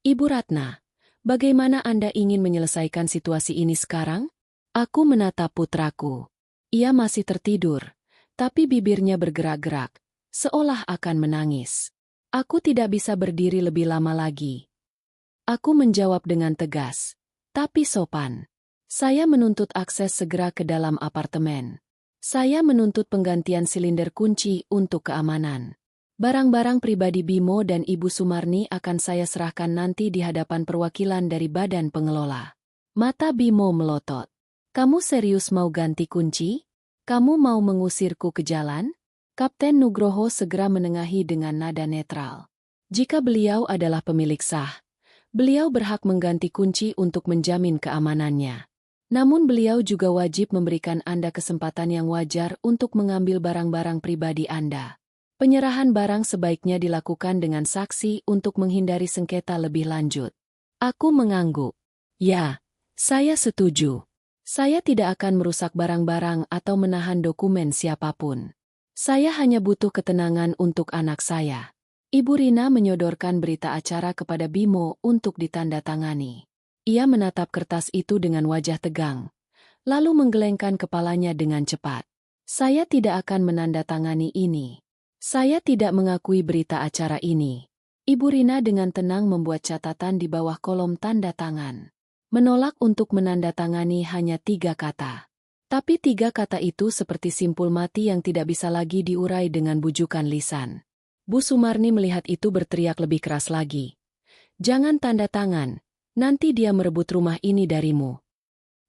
Ibu Ratna, bagaimana Anda ingin menyelesaikan situasi ini sekarang? Aku menatap putraku. Ia masih tertidur, tapi bibirnya bergerak-gerak, seolah akan menangis. Aku tidak bisa berdiri lebih lama lagi. Aku menjawab dengan tegas, tapi sopan. Saya menuntut akses segera ke dalam apartemen. Saya menuntut penggantian silinder kunci untuk keamanan. Barang-barang pribadi Bimo dan Ibu Sumarni akan saya serahkan nanti di hadapan perwakilan dari badan pengelola. Mata Bimo melotot. Kamu serius mau ganti kunci? Kamu mau mengusirku ke jalan? Kapten Nugroho segera menengahi dengan nada netral. Jika beliau adalah pemilik sah, beliau berhak mengganti kunci untuk menjamin keamanannya. Namun beliau juga wajib memberikan Anda kesempatan yang wajar untuk mengambil barang-barang pribadi Anda. Penyerahan barang sebaiknya dilakukan dengan saksi untuk menghindari sengketa lebih lanjut. Aku mengangguk. Ya, saya setuju. Saya tidak akan merusak barang-barang atau menahan dokumen siapapun. Saya hanya butuh ketenangan untuk anak saya. Ibu Rina menyodorkan berita acara kepada Bimo untuk ditandatangani. Ia menatap kertas itu dengan wajah tegang, lalu menggelengkan kepalanya dengan cepat. Saya tidak akan menandatangani ini. Saya tidak mengakui berita acara ini. Ibu Rina dengan tenang membuat catatan di bawah kolom tanda tangan. Menolak untuk menandatangani hanya 3 kata. Tapi 3 kata itu seperti simpul mati yang tidak bisa lagi diurai dengan bujukan lisan. Bu Sumarni melihat itu berteriak lebih keras lagi. Jangan tanda tangan, nanti dia merebut rumah ini darimu.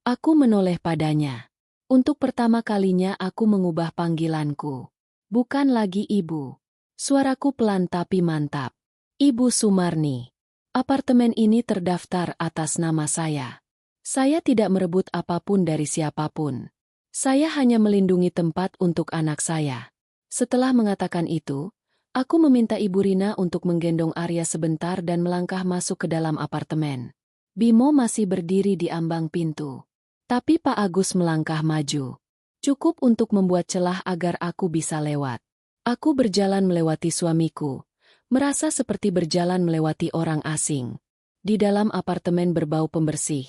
Aku menoleh padanya. Untuk pertama kalinya aku mengubah panggilanku. Bukan lagi ibu. Suaraku pelan tapi mantap. Ibu Sumarni. Apartemen ini terdaftar atas nama saya. Saya tidak merebut apapun dari siapapun. Saya hanya melindungi tempat untuk anak saya. Setelah mengatakan itu, aku meminta Ibu Rina untuk menggendong Arya sebentar dan melangkah masuk ke dalam apartemen. Bimo masih berdiri di ambang pintu. Tapi Pak Agus melangkah maju. Cukup untuk membuat celah agar aku bisa lewat. Aku berjalan melewati suamiku, merasa seperti berjalan melewati orang asing. Di dalam apartemen berbau pembersih.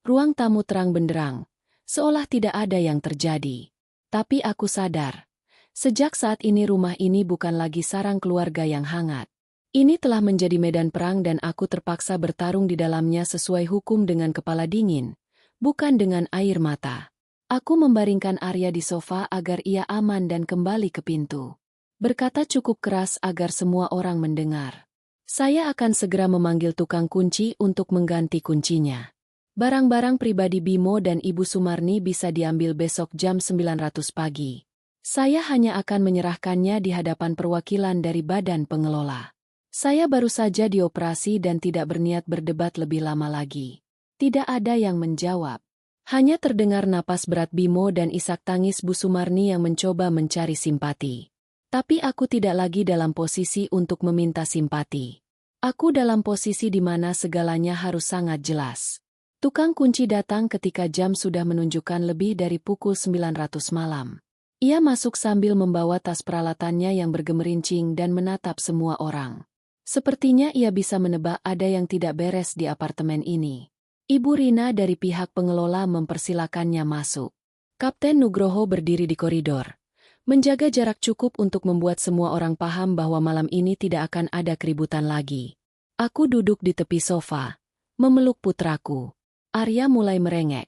Ruang tamu terang benderang, seolah tidak ada yang terjadi. Tapi aku sadar, sejak saat ini rumah ini bukan lagi sarang keluarga yang hangat. Ini telah menjadi medan perang dan aku terpaksa bertarung di dalamnya sesuai hukum dengan kepala dingin, bukan dengan air mata. Aku membaringkan Arya di sofa agar ia aman dan kembali ke pintu. Berkata cukup keras agar semua orang mendengar. Saya akan segera memanggil tukang kunci untuk mengganti kuncinya. Barang-barang pribadi Bimo dan Ibu Sumarni bisa diambil besok jam 900 pagi. Saya hanya akan menyerahkannya di hadapan perwakilan dari badan pengelola. Saya baru saja dioperasi dan tidak berniat berdebat lebih lama lagi. Tidak ada yang menjawab. Hanya terdengar napas berat Bimo dan isak tangis Bu Sumarni yang mencoba mencari simpati. Tapi aku tidak lagi dalam posisi untuk meminta simpati. Aku dalam posisi di mana segalanya harus sangat jelas. Tukang kunci datang ketika jam sudah menunjukkan lebih dari pukul 900 malam. Ia masuk sambil membawa tas peralatannya yang bergemerincing dan menatap semua orang. Sepertinya ia bisa menebak ada yang tidak beres di apartemen ini. Ibu Rina dari pihak pengelola mempersilakannya masuk. Kapten Nugroho berdiri di koridor, menjaga jarak cukup untuk membuat semua orang paham bahwa malam ini tidak akan ada keributan lagi. Aku duduk di tepi sofa, memeluk putraku. Arya mulai merengek.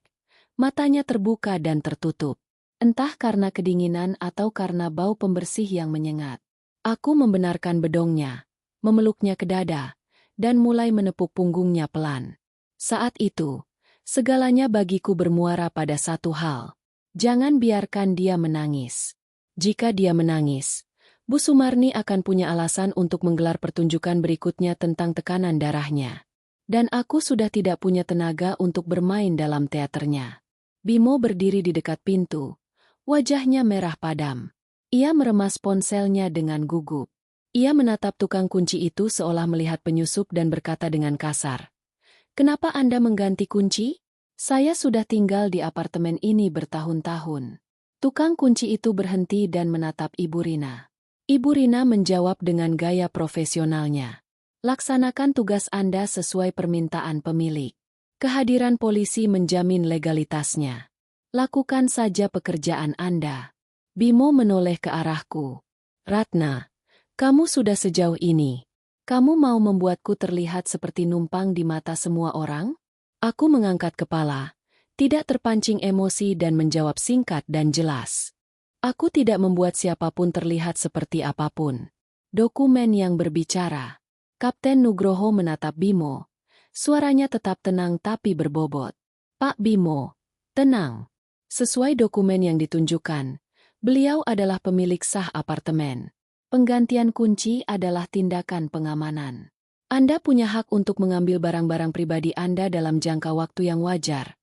Matanya terbuka dan tertutup. Entah karena kedinginan atau karena bau pembersih yang menyengat. Aku membenarkan bedongnya, memeluknya ke dada, dan mulai menepuk punggungnya pelan. Saat itu, segalanya bagiku bermuara pada satu hal. Jangan biarkan dia menangis. Jika dia menangis, Bu Sumarni akan punya alasan untuk menggelar pertunjukan berikutnya tentang tekanan darahnya. Dan aku sudah tidak punya tenaga untuk bermain dalam teaternya. Bimo berdiri di dekat pintu. Wajahnya merah padam. Ia meremas ponselnya dengan gugup. Ia menatap tukang kunci itu seolah melihat penyusup dan berkata dengan kasar. Kenapa Anda mengganti kunci? Saya sudah tinggal di apartemen ini bertahun-tahun. Tukang kunci itu berhenti dan menatap Ibu Rina. Ibu Rina menjawab dengan gaya profesionalnya. Laksanakan tugas Anda sesuai permintaan pemilik. Kehadiran polisi menjamin legalitasnya. Lakukan saja pekerjaan Anda. Bimo menoleh ke arahku. Ratna, kamu sudah sejauh ini. Kamu mau membuatku terlihat seperti numpang di mata semua orang? Aku mengangkat kepala, tidak terpancing emosi dan menjawab singkat dan jelas. Aku tidak membuat siapapun terlihat seperti apapun. Dokumen yang berbicara. Kapten Nugroho menatap Bimo. Suaranya tetap tenang tapi berbobot. Pak Bimo, tenang. Sesuai dokumen yang ditunjukkan, beliau adalah pemilik sah apartemen. Penggantian kunci adalah tindakan pengamanan. Anda punya hak untuk mengambil barang-barang pribadi Anda dalam jangka waktu yang wajar.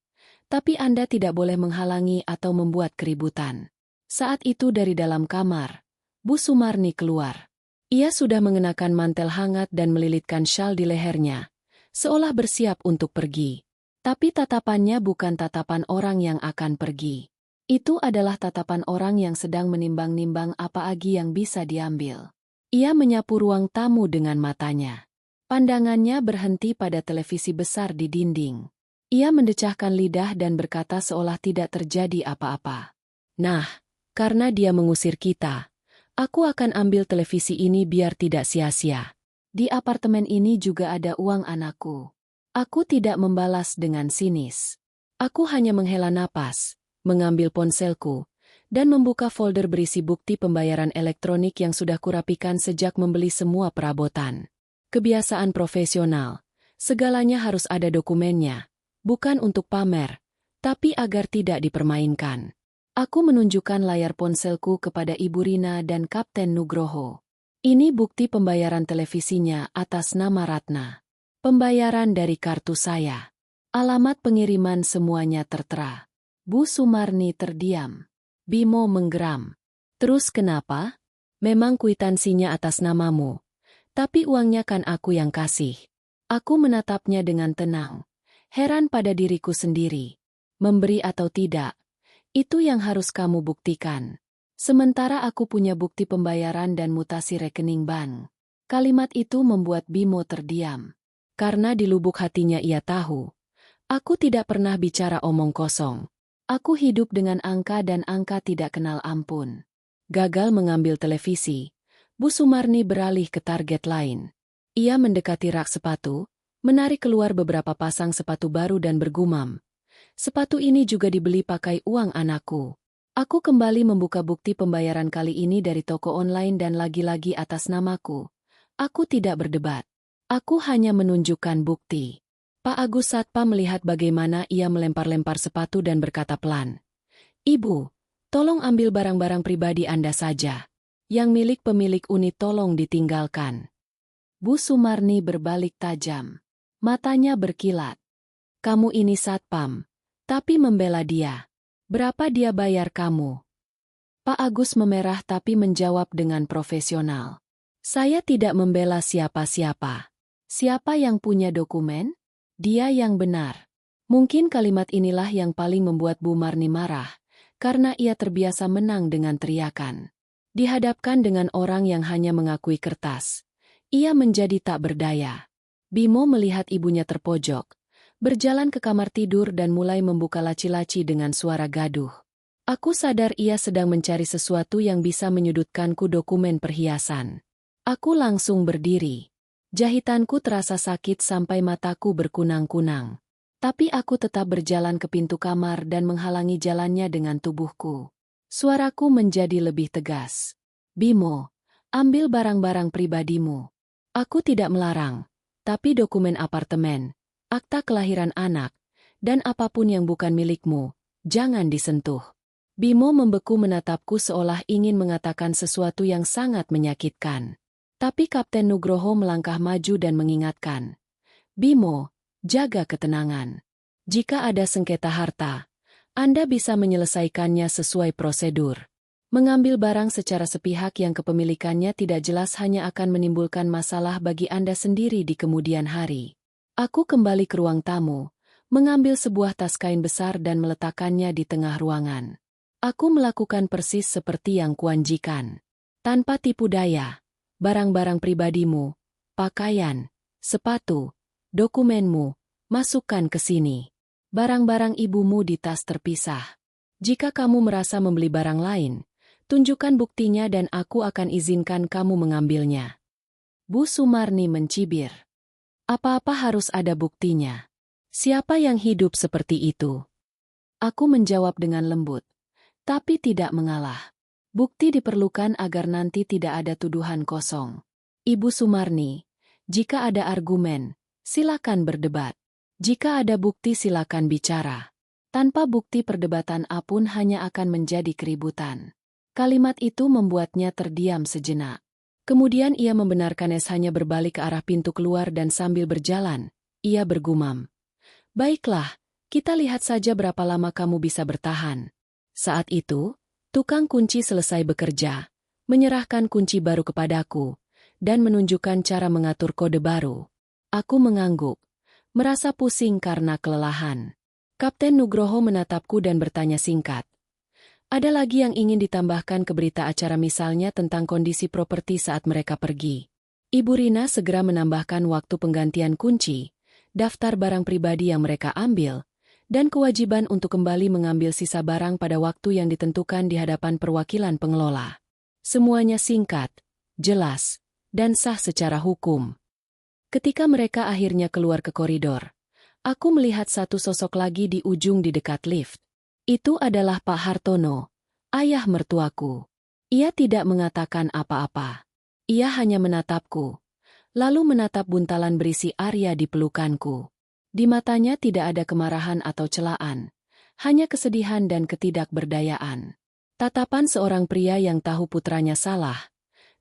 Tapi Anda tidak boleh menghalangi atau membuat keributan. Saat itu dari dalam kamar, Bu Sumarni keluar. Ia sudah mengenakan mantel hangat dan melilitkan syal di lehernya, seolah bersiap untuk pergi. Tapi tatapannya bukan tatapan orang yang akan pergi. Itu adalah tatapan orang yang sedang menimbang-nimbang apa agi yang bisa diambil. Ia menyapu ruang tamu dengan matanya. Pandangannya berhenti pada televisi besar di dinding. Ia mendecahkan lidah dan berkata seolah tidak terjadi apa-apa. Nah, karena dia mengusir kita, aku akan ambil televisi ini biar tidak sia-sia. Di apartemen ini juga ada uang anakku. Aku tidak membalas dengan sinis. Aku hanya menghela napas, mengambil ponselku, dan membuka folder berisi bukti pembayaran elektronik yang sudah kurapikan sejak membeli semua perabotan. Kebiasaan profesional, segalanya harus ada dokumennya, bukan untuk pamer, tapi agar tidak dipermainkan. Aku menunjukkan layar ponselku kepada Ibu Rina dan Kapten Nugroho. Ini bukti pembayaran televisinya atas nama Ratna. Pembayaran dari kartu saya. Alamat pengiriman semuanya tertera. Bu Sumarni terdiam. Bimo menggeram. Terus kenapa? Memang kwitansinya atas namamu. Tapi uangnya kan aku yang kasih. Aku menatapnya dengan tenang. Heran pada diriku sendiri. Memberi atau tidak, itu yang harus kamu buktikan. Sementara aku punya bukti pembayaran dan mutasi rekening bank. Kalimat itu membuat Bimo terdiam. Karena di lubuk hatinya ia tahu, aku tidak pernah bicara omong kosong. Aku hidup dengan angka dan angka tidak kenal ampun. Gagal mengambil televisi, Bu Sumarni beralih ke target lain. Ia mendekati rak sepatu, menarik keluar beberapa pasang sepatu baru dan bergumam. Sepatu ini juga dibeli pakai uang anakku. Aku kembali membuka bukti pembayaran kali ini dari toko online dan lagi-lagi atas namaku. Aku tidak berdebat. Aku hanya menunjukkan bukti. Pak Agus Satpam melihat bagaimana ia melempar-lempar sepatu dan berkata pelan. Ibu, tolong ambil barang-barang pribadi Anda saja. Yang milik pemilik unit tolong ditinggalkan. Bu Sumarni berbalik tajam. Matanya berkilat. Kamu ini Satpam, tapi membela dia. Berapa dia bayar kamu? Pak Agus memerah tapi menjawab dengan profesional. Saya tidak membela siapa-siapa. Siapa yang punya dokumen? Dia yang benar. Mungkin kalimat inilah yang paling membuat Bu Marni marah, karena ia terbiasa menang dengan teriakan. Dihadapkan dengan orang yang hanya mengakui kertas, ia menjadi tak berdaya. Bimo melihat ibunya terpojok, berjalan ke kamar tidur dan mulai membuka laci-laci dengan suara gaduh. Aku sadar ia sedang mencari sesuatu yang bisa menyudutkanku dokumen perhiasan. Aku langsung berdiri. Jahitanku terasa sakit sampai mataku berkunang-kunang. Tapi aku tetap berjalan ke pintu kamar dan menghalangi jalannya dengan tubuhku. Suaraku menjadi lebih tegas. Bimo, ambil barang-barang pribadimu. Aku tidak melarang, tapi dokumen apartemen, akta kelahiran anak, dan apapun yang bukan milikmu, jangan disentuh. Bimo membeku menatapku seolah ingin mengatakan sesuatu yang sangat menyakitkan. Tapi Kapten Nugroho melangkah maju dan mengingatkan. Bimo, jaga ketenangan. Jika ada sengketa harta, Anda bisa menyelesaikannya sesuai prosedur. Mengambil barang secara sepihak yang kepemilikannya tidak jelas hanya akan menimbulkan masalah bagi Anda sendiri di kemudian hari. Aku kembali ke ruang tamu, mengambil sebuah tas kain besar dan meletakkannya di tengah ruangan. Aku melakukan persis seperti yang kuanjikan. Tanpa tipu daya, barang-barang pribadimu, pakaian, sepatu, dokumenmu, masukkan ke sini. Barang-barang ibumu di tas terpisah. Jika kamu merasa membeli barang lain, tunjukkan buktinya dan aku akan izinkan kamu mengambilnya. Bu Sumarni mencibir. Apa-apa harus ada buktinya. Siapa yang hidup seperti itu? Aku menjawab dengan lembut, tapi tidak mengalah. Bukti diperlukan agar nanti tidak ada tuduhan kosong. Ibu Sumarni, jika ada argumen, silakan berdebat. Jika ada bukti silakan bicara. Tanpa bukti perdebatan apun hanya akan menjadi keributan. Kalimat itu membuatnya terdiam sejenak. Kemudian ia membenarkan hanya berbalik ke arah pintu keluar dan sambil berjalan, ia bergumam. Baiklah, kita lihat saja berapa lama kamu bisa bertahan. Saat itu, tukang kunci selesai bekerja, menyerahkan kunci baru kepadaku, dan menunjukkan cara mengatur kode baru. Aku mengangguk, merasa pusing karena kelelahan. Kapten Nugroho menatapku dan bertanya singkat. Ada lagi yang ingin ditambahkan ke berita acara misalnya tentang kondisi properti saat mereka pergi. Ibu Rina segera menambahkan waktu penggantian kunci, daftar barang pribadi yang mereka ambil, dan kewajiban untuk kembali mengambil sisa barang pada waktu yang ditentukan di hadapan perwakilan pengelola. Semuanya singkat, jelas, dan sah secara hukum. Ketika mereka akhirnya keluar ke koridor, aku melihat satu sosok lagi di ujung di dekat lift. Itu adalah Pak Hartono, ayah mertuaku. Ia tidak mengatakan apa-apa. Ia hanya menatapku, lalu menatap buntalan berisi Arya di pelukanku. Di matanya tidak ada kemarahan atau celaan, hanya kesedihan dan ketidakberdayaan. Tatapan seorang pria yang tahu putranya salah,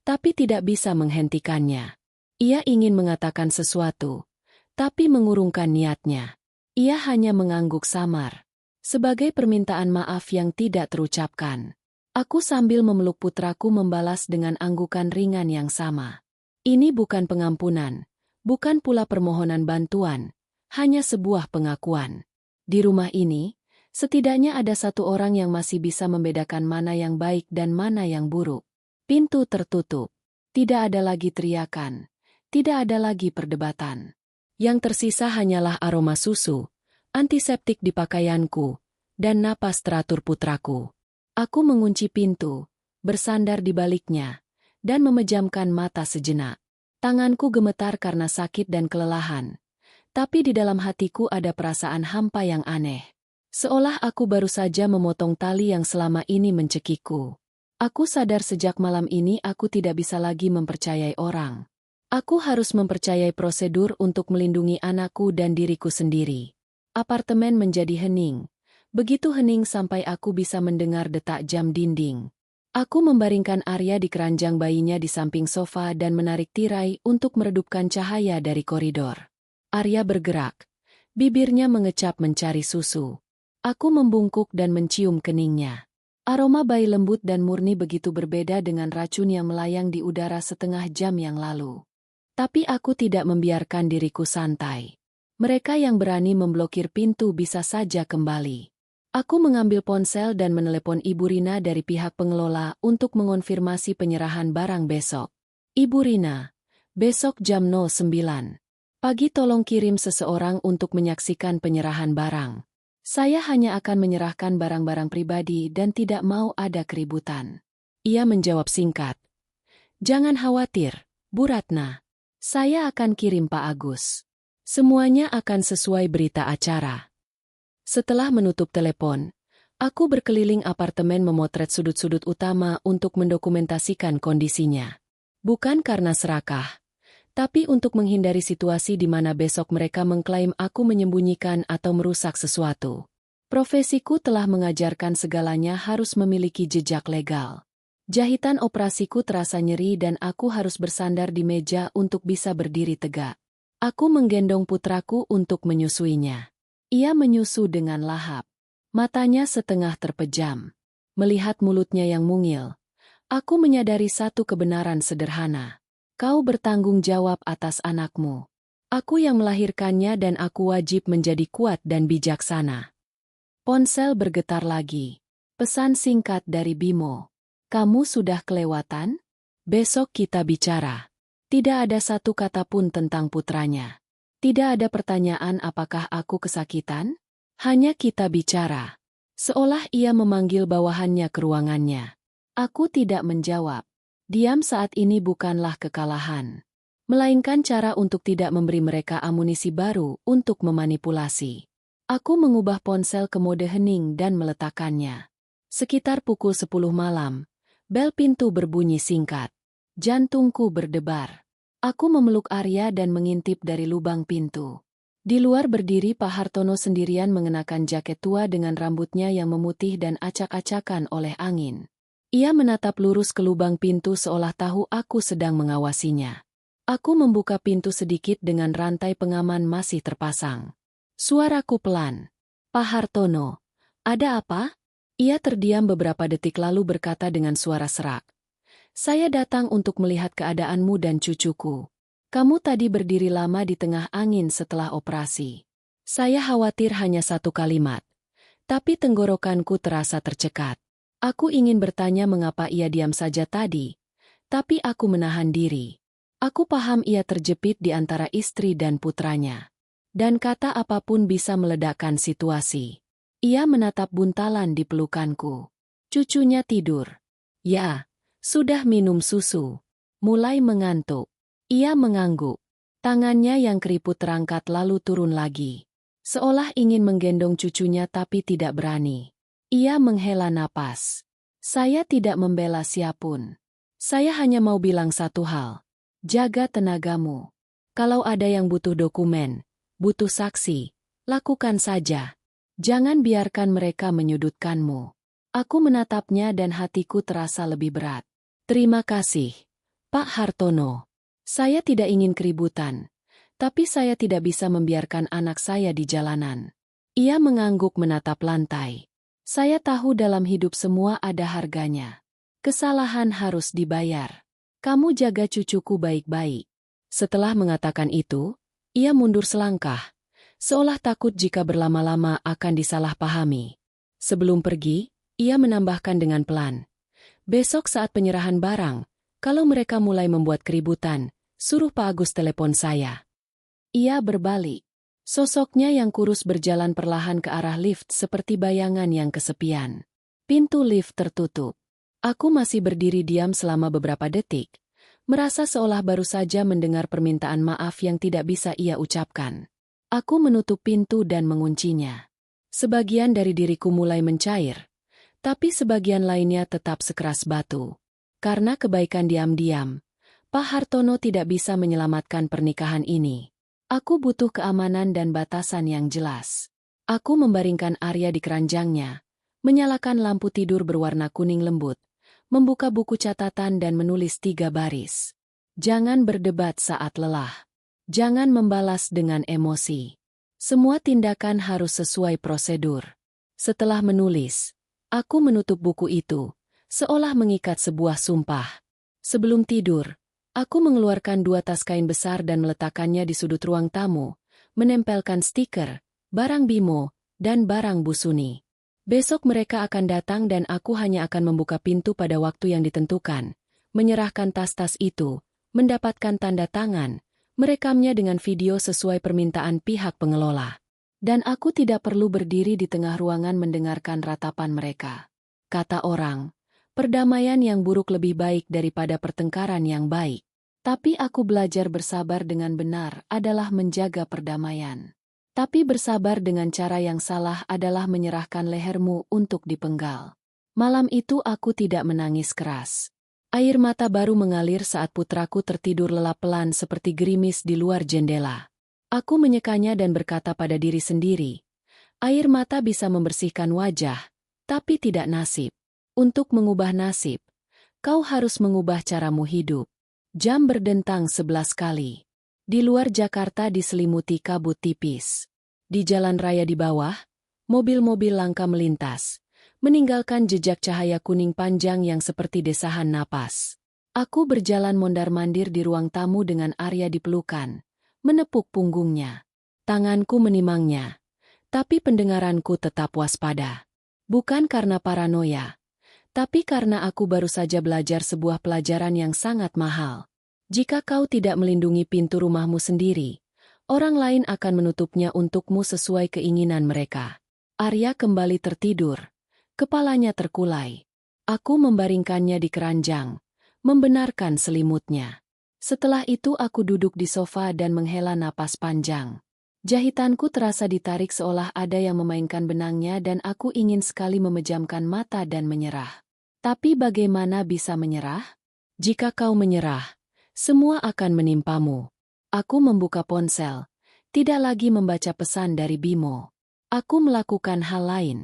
tapi tidak bisa menghentikannya. Ia ingin mengatakan sesuatu, tapi mengurungkan niatnya. Ia hanya mengangguk samar, sebagai permintaan maaf yang tidak terucapkan. Aku sambil memeluk putraku membalas dengan anggukan ringan yang sama. Ini bukan pengampunan, bukan pula permohonan bantuan, hanya sebuah pengakuan. Di rumah ini, setidaknya ada satu orang yang masih bisa membedakan mana yang baik dan mana yang buruk. Pintu tertutup. Tidak ada lagi teriakan. Tidak ada lagi perdebatan. Yang tersisa hanyalah aroma susu, antiseptik di pakaianku, dan napas teratur putraku. Aku mengunci pintu, bersandar di baliknya, dan memejamkan mata sejenak. Tanganku gemetar karena sakit dan kelelahan. Tapi di dalam hatiku ada perasaan hampa yang aneh. Seolah aku baru saja memotong tali yang selama ini mencekikku. Aku sadar sejak malam ini aku tidak bisa lagi mempercayai orang. Aku harus mempercayai prosedur untuk melindungi anakku dan diriku sendiri. Apartemen menjadi hening. Begitu hening sampai aku bisa mendengar detak jam dinding. Aku membaringkan Arya di keranjang bayinya di samping sofa dan menarik tirai untuk meredupkan cahaya dari koridor. Arya bergerak. Bibirnya mengecap mencari susu. Aku membungkuk dan mencium keningnya. Aroma bayi lembut dan murni begitu berbeda dengan racun yang melayang di udara setengah jam yang lalu. Tapi aku tidak membiarkan diriku santai. Mereka yang berani memblokir pintu bisa saja kembali. Aku mengambil ponsel dan menelepon Ibu Rina dari pihak pengelola untuk mengonfirmasi penyerahan barang besok. Ibu Rina, besok jam 09 pagi tolong kirim seseorang untuk menyaksikan penyerahan barang. Saya hanya akan menyerahkan barang-barang pribadi dan tidak mau ada keributan. Ia menjawab singkat. Jangan khawatir, Bu Ratna. Saya akan kirim Pak Agus. Semuanya akan sesuai berita acara. Setelah menutup telepon, aku berkeliling apartemen memotret sudut-sudut utama untuk mendokumentasikan kondisinya. Bukan karena serakah, tapi untuk menghindari situasi di mana besok mereka mengklaim aku menyembunyikan atau merusak sesuatu. Profesiku telah mengajarkan segalanya harus memiliki jejak legal. Jahitan operasiku terasa nyeri dan aku harus bersandar di meja untuk bisa berdiri tegak. Aku menggendong putraku untuk menyusuinya. Ia menyusu dengan lahap. Matanya setengah terpejam. Melihat mulutnya yang mungil, aku menyadari satu kebenaran sederhana. Kau bertanggung jawab atas anakmu. Aku yang melahirkannya dan aku wajib menjadi kuat dan bijaksana. Ponsel bergetar lagi. Pesan singkat dari Bimo. Kamu sudah kelewatan? Besok kita bicara. Tidak ada satu kata pun tentang putranya. Tidak ada pertanyaan apakah aku kesakitan? Hanya kita bicara. Seolah ia memanggil bawahannya ke ruangannya. Aku tidak menjawab. Diam saat ini bukanlah kekalahan, melainkan cara untuk tidak memberi mereka amunisi baru untuk memanipulasi. Aku mengubah ponsel ke mode hening dan meletakkannya. Sekitar pukul 10 malam, bel pintu berbunyi singkat. Jantungku berdebar. Aku memeluk Arya dan mengintip dari lubang pintu. Di luar berdiri Pak Hartono sendirian mengenakan jaket tua dengan rambutnya yang memutih dan acak-acakan oleh angin. Ia menatap lurus ke lubang pintu seolah tahu aku sedang mengawasinya. Aku membuka pintu sedikit dengan rantai pengaman masih terpasang. Suaraku pelan. Pak Hartono, ada apa? Ia terdiam beberapa detik lalu berkata dengan suara serak. Saya datang untuk melihat keadaanmu dan cucuku. Kamu tadi berdiri lama di tengah angin setelah operasi. Saya khawatir hanya satu kalimat. Tapi tenggorokanku terasa tercekat. Aku ingin bertanya mengapa ia diam saja tadi, tapi aku menahan diri. Aku paham ia terjepit di antara istri dan putranya. Dan kata apapun bisa meledakkan situasi. Ia menatap buntalan di pelukanku. Cucunya tidur. Ya, sudah minum susu. Mulai mengantuk. Ia mengangguk. Tangannya yang keriput terangkat lalu turun lagi. Seolah ingin menggendong cucunya tapi tidak berani. Ia menghela napas. Saya tidak membela siapapun. Saya hanya mau bilang satu hal. Jaga tenagamu. Kalau ada yang butuh dokumen, butuh saksi, lakukan saja. Jangan biarkan mereka menyudutkanmu. Aku menatapnya dan hatiku terasa lebih berat. Terima kasih, Pak Hartono. Saya tidak ingin keributan, tapi saya tidak bisa membiarkan anak saya di jalanan. Ia mengangguk menatap lantai. Saya tahu dalam hidup semua ada harganya. Kesalahan harus dibayar. Kamu jaga cucuku baik-baik. Setelah mengatakan itu, ia mundur selangkah, seolah takut jika berlama-lama akan disalahpahami. Sebelum pergi, ia menambahkan dengan pelan. Besok saat penyerahan barang, kalau mereka mulai membuat keributan, suruh Pak Agus telepon saya. Ia berbalik. Sosoknya yang kurus berjalan perlahan ke arah lift seperti bayangan yang kesepian. Pintu lift tertutup. Aku masih berdiri diam selama beberapa detik, merasa seolah baru saja mendengar permintaan maaf yang tidak bisa ia ucapkan. Aku menutup pintu dan menguncinya. Sebagian dari diriku mulai mencair, tapi sebagian lainnya tetap sekeras batu. Karena kebaikan diam-diam, Pak Hartono tidak bisa menyelamatkan pernikahan ini. Aku butuh keamanan dan batasan yang jelas. Aku membaringkan Arya di keranjangnya, menyalakan lampu tidur berwarna kuning lembut, membuka buku catatan dan menulis 3 baris. Jangan berdebat saat lelah. Jangan membalas dengan emosi. Semua tindakan harus sesuai prosedur. Setelah menulis, aku menutup buku itu, seolah mengikat sebuah sumpah. Sebelum tidur, aku mengeluarkan 2 tas kain besar dan meletakkannya di sudut ruang tamu, menempelkan stiker, barang Bimo, dan barang Bu Suni. Besok mereka akan datang dan aku hanya akan membuka pintu pada waktu yang ditentukan, menyerahkan tas-tas itu, mendapatkan tanda tangan, merekamnya dengan video sesuai permintaan pihak pengelola. Dan aku tidak perlu berdiri di tengah ruangan mendengarkan ratapan mereka. Kata orang, perdamaian yang buruk lebih baik daripada pertengkaran yang baik. Tapi aku belajar bersabar dengan benar adalah menjaga perdamaian. Tapi bersabar dengan cara yang salah adalah menyerahkan lehermu untuk dipenggal. Malam itu aku tidak menangis keras. Air mata baru mengalir saat putraku tertidur lelap pelan seperti gerimis di luar jendela. Aku menyekanya dan berkata pada diri sendiri, air mata bisa membersihkan wajah, tapi tidak nasib. Untuk mengubah nasib, kau harus mengubah caramu hidup. Jam berdentang 11 kali. Di luar Jakarta diselimuti kabut tipis. Di jalan raya di bawah, mobil-mobil langka melintas, meninggalkan jejak cahaya kuning panjang yang seperti desahan napas. Aku berjalan mondar-mandir di ruang tamu dengan Arya di pelukan, menepuk punggungnya. Tanganku menimangnya, tapi pendengaranku tetap waspada. Bukan karena paranoia, tapi karena aku baru saja belajar sebuah pelajaran yang sangat mahal. Jika kau tidak melindungi pintu rumahmu sendiri, orang lain akan menutupnya untukmu sesuai keinginan mereka. Arya kembali tertidur. Kepalanya terkulai. Aku membaringkannya di keranjang, membenarkan selimutnya. Setelah itu aku duduk di sofa dan menghela napas panjang. Jahitanku terasa ditarik seolah ada yang memainkan benangnya dan aku ingin sekali memejamkan mata dan menyerah. Tapi bagaimana bisa menyerah? Jika kau menyerah, semua akan menimpamu. Aku membuka ponsel, tidak lagi membaca pesan dari Bimo. Aku melakukan hal lain.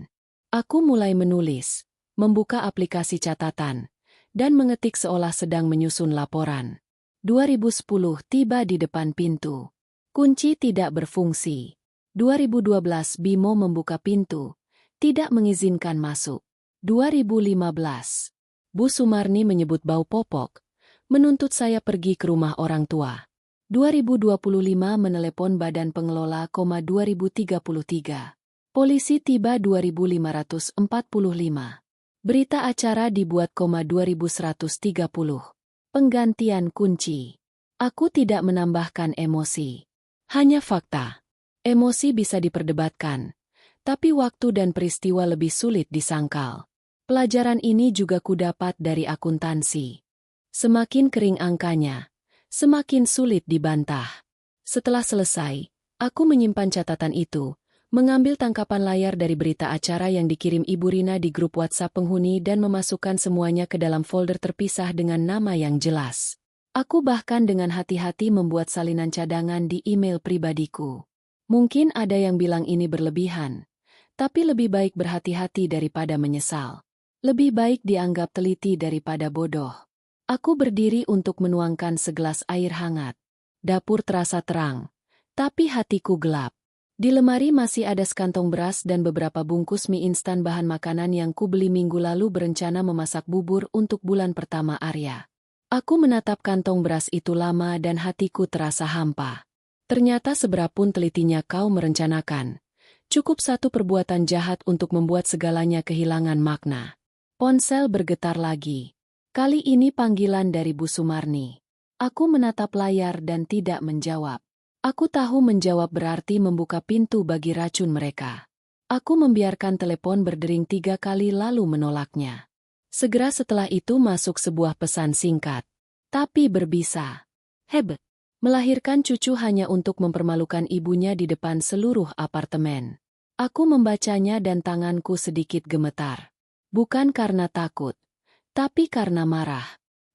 Aku mulai menulis, membuka aplikasi catatan, dan mengetik seolah sedang menyusun laporan. 2010 tiba di depan pintu. Kunci tidak berfungsi. 2012 Bimo membuka pintu, tidak mengizinkan masuk. 2015. Bu Sumarni menyebut bau popok, menuntut saya pergi ke rumah orang tua. 2025 menelepon badan pengelola, 2033. Polisi tiba 2545. Berita acara dibuat, 2130. Penggantian kunci. Aku tidak menambahkan emosi. Hanya fakta. Emosi bisa diperdebatkan, tapi waktu dan peristiwa lebih sulit disangkal. Pelajaran ini juga kudapat dari akuntansi. Semakin kering angkanya, semakin sulit dibantah. Setelah selesai, aku menyimpan catatan itu, mengambil tangkapan layar dari berita acara yang dikirim Ibu Rina di grup WhatsApp penghuni dan memasukkan semuanya ke dalam folder terpisah dengan nama yang jelas. Aku bahkan dengan hati-hati membuat salinan cadangan di email pribadiku. Mungkin ada yang bilang ini berlebihan, tapi lebih baik berhati-hati daripada menyesal. Lebih baik dianggap teliti daripada bodoh. Aku berdiri untuk menuangkan segelas air hangat. Dapur terasa terang, tapi hatiku gelap. Di lemari masih ada sekantong beras dan beberapa bungkus mie instan, bahan makanan yang kubeli minggu lalu berencana memasak bubur untuk bulan pertama Arya. Aku menatap kantong beras itu lama dan hatiku terasa hampa. Ternyata seberapun telitinya kau merencanakan, cukup satu perbuatan jahat untuk membuat segalanya kehilangan makna. Ponsel bergetar lagi. Kali ini panggilan dari Bu Sumarni. Aku menatap layar dan tidak menjawab. Aku tahu menjawab berarti membuka pintu bagi racun mereka. Aku membiarkan telepon berdering 3 kali lalu menolaknya. Segera setelah itu masuk sebuah pesan singkat. Tapi berbisa. Hebat. Melahirkan cucu hanya untuk mempermalukan ibunya di depan seluruh apartemen. Aku membacanya dan tanganku sedikit gemetar. Bukan karena takut, tapi karena marah.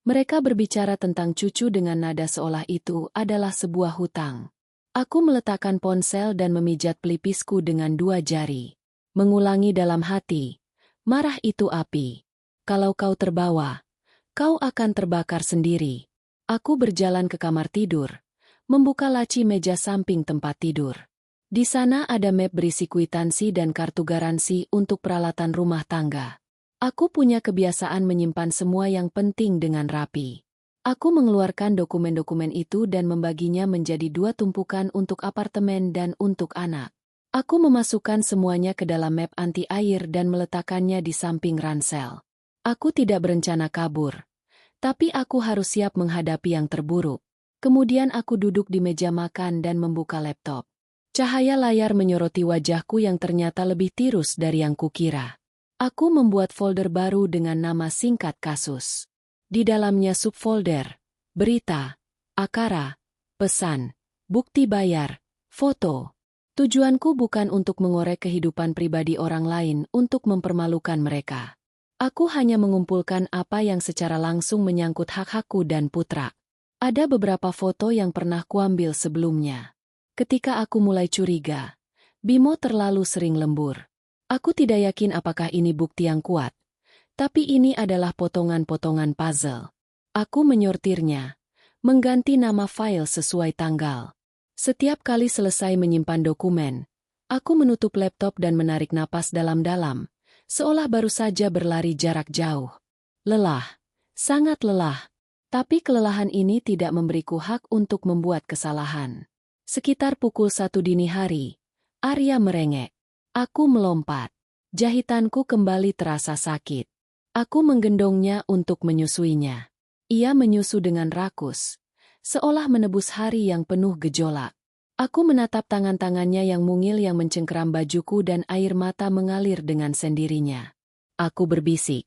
Mereka berbicara tentang cucu dengan nada seolah itu adalah sebuah hutang. Aku meletakkan ponsel dan memijat pelipisku dengan 2 jari. Mengulangi dalam hati, marah itu api. Kalau kau terbawa, kau akan terbakar sendiri. Aku berjalan ke kamar tidur, membuka laci meja samping tempat tidur. Di sana ada map berisi kwitansi dan kartu garansi untuk peralatan rumah tangga. Aku punya kebiasaan menyimpan semua yang penting dengan rapi. Aku mengeluarkan dokumen-dokumen itu dan membaginya menjadi 2 tumpukan untuk apartemen dan untuk anak. Aku memasukkan semuanya ke dalam map anti air dan meletakkannya di samping ransel. Aku tidak berencana kabur, tapi aku harus siap menghadapi yang terburuk. Kemudian aku duduk di meja makan dan membuka laptop. Cahaya layar menyoroti wajahku yang ternyata lebih tirus dari yang kukira. Aku membuat folder baru dengan nama singkat kasus. Di dalamnya subfolder, berita, akara, pesan, bukti bayar, foto. Tujuanku bukan untuk mengorek kehidupan pribadi orang lain untuk mempermalukan mereka. Aku hanya mengumpulkan apa yang secara langsung menyangkut hak-hakku dan Putra. Ada beberapa foto yang pernah kuambil sebelumnya. Ketika aku mulai curiga, Bimo terlalu sering lembur. Aku tidak yakin apakah ini bukti yang kuat. Tapi ini adalah potongan-potongan puzzle. Aku menyortirnya, mengganti nama file sesuai tanggal. Setiap kali selesai menyimpan dokumen, aku menutup laptop dan menarik napas dalam-dalam, seolah baru saja berlari jarak jauh. Lelah, sangat lelah. Tapi kelelahan ini tidak memberiku hak untuk membuat kesalahan. Sekitar pukul 1 dini hari, Arya merengek. Aku melompat. Jahitanku kembali terasa sakit. Aku menggendongnya untuk menyusuinya. Ia menyusu dengan rakus, seolah menebus hari yang penuh gejolak. Aku menatap tangan-tangannya yang mungil yang mencengkeram bajuku dan air mata mengalir dengan sendirinya. Aku berbisik.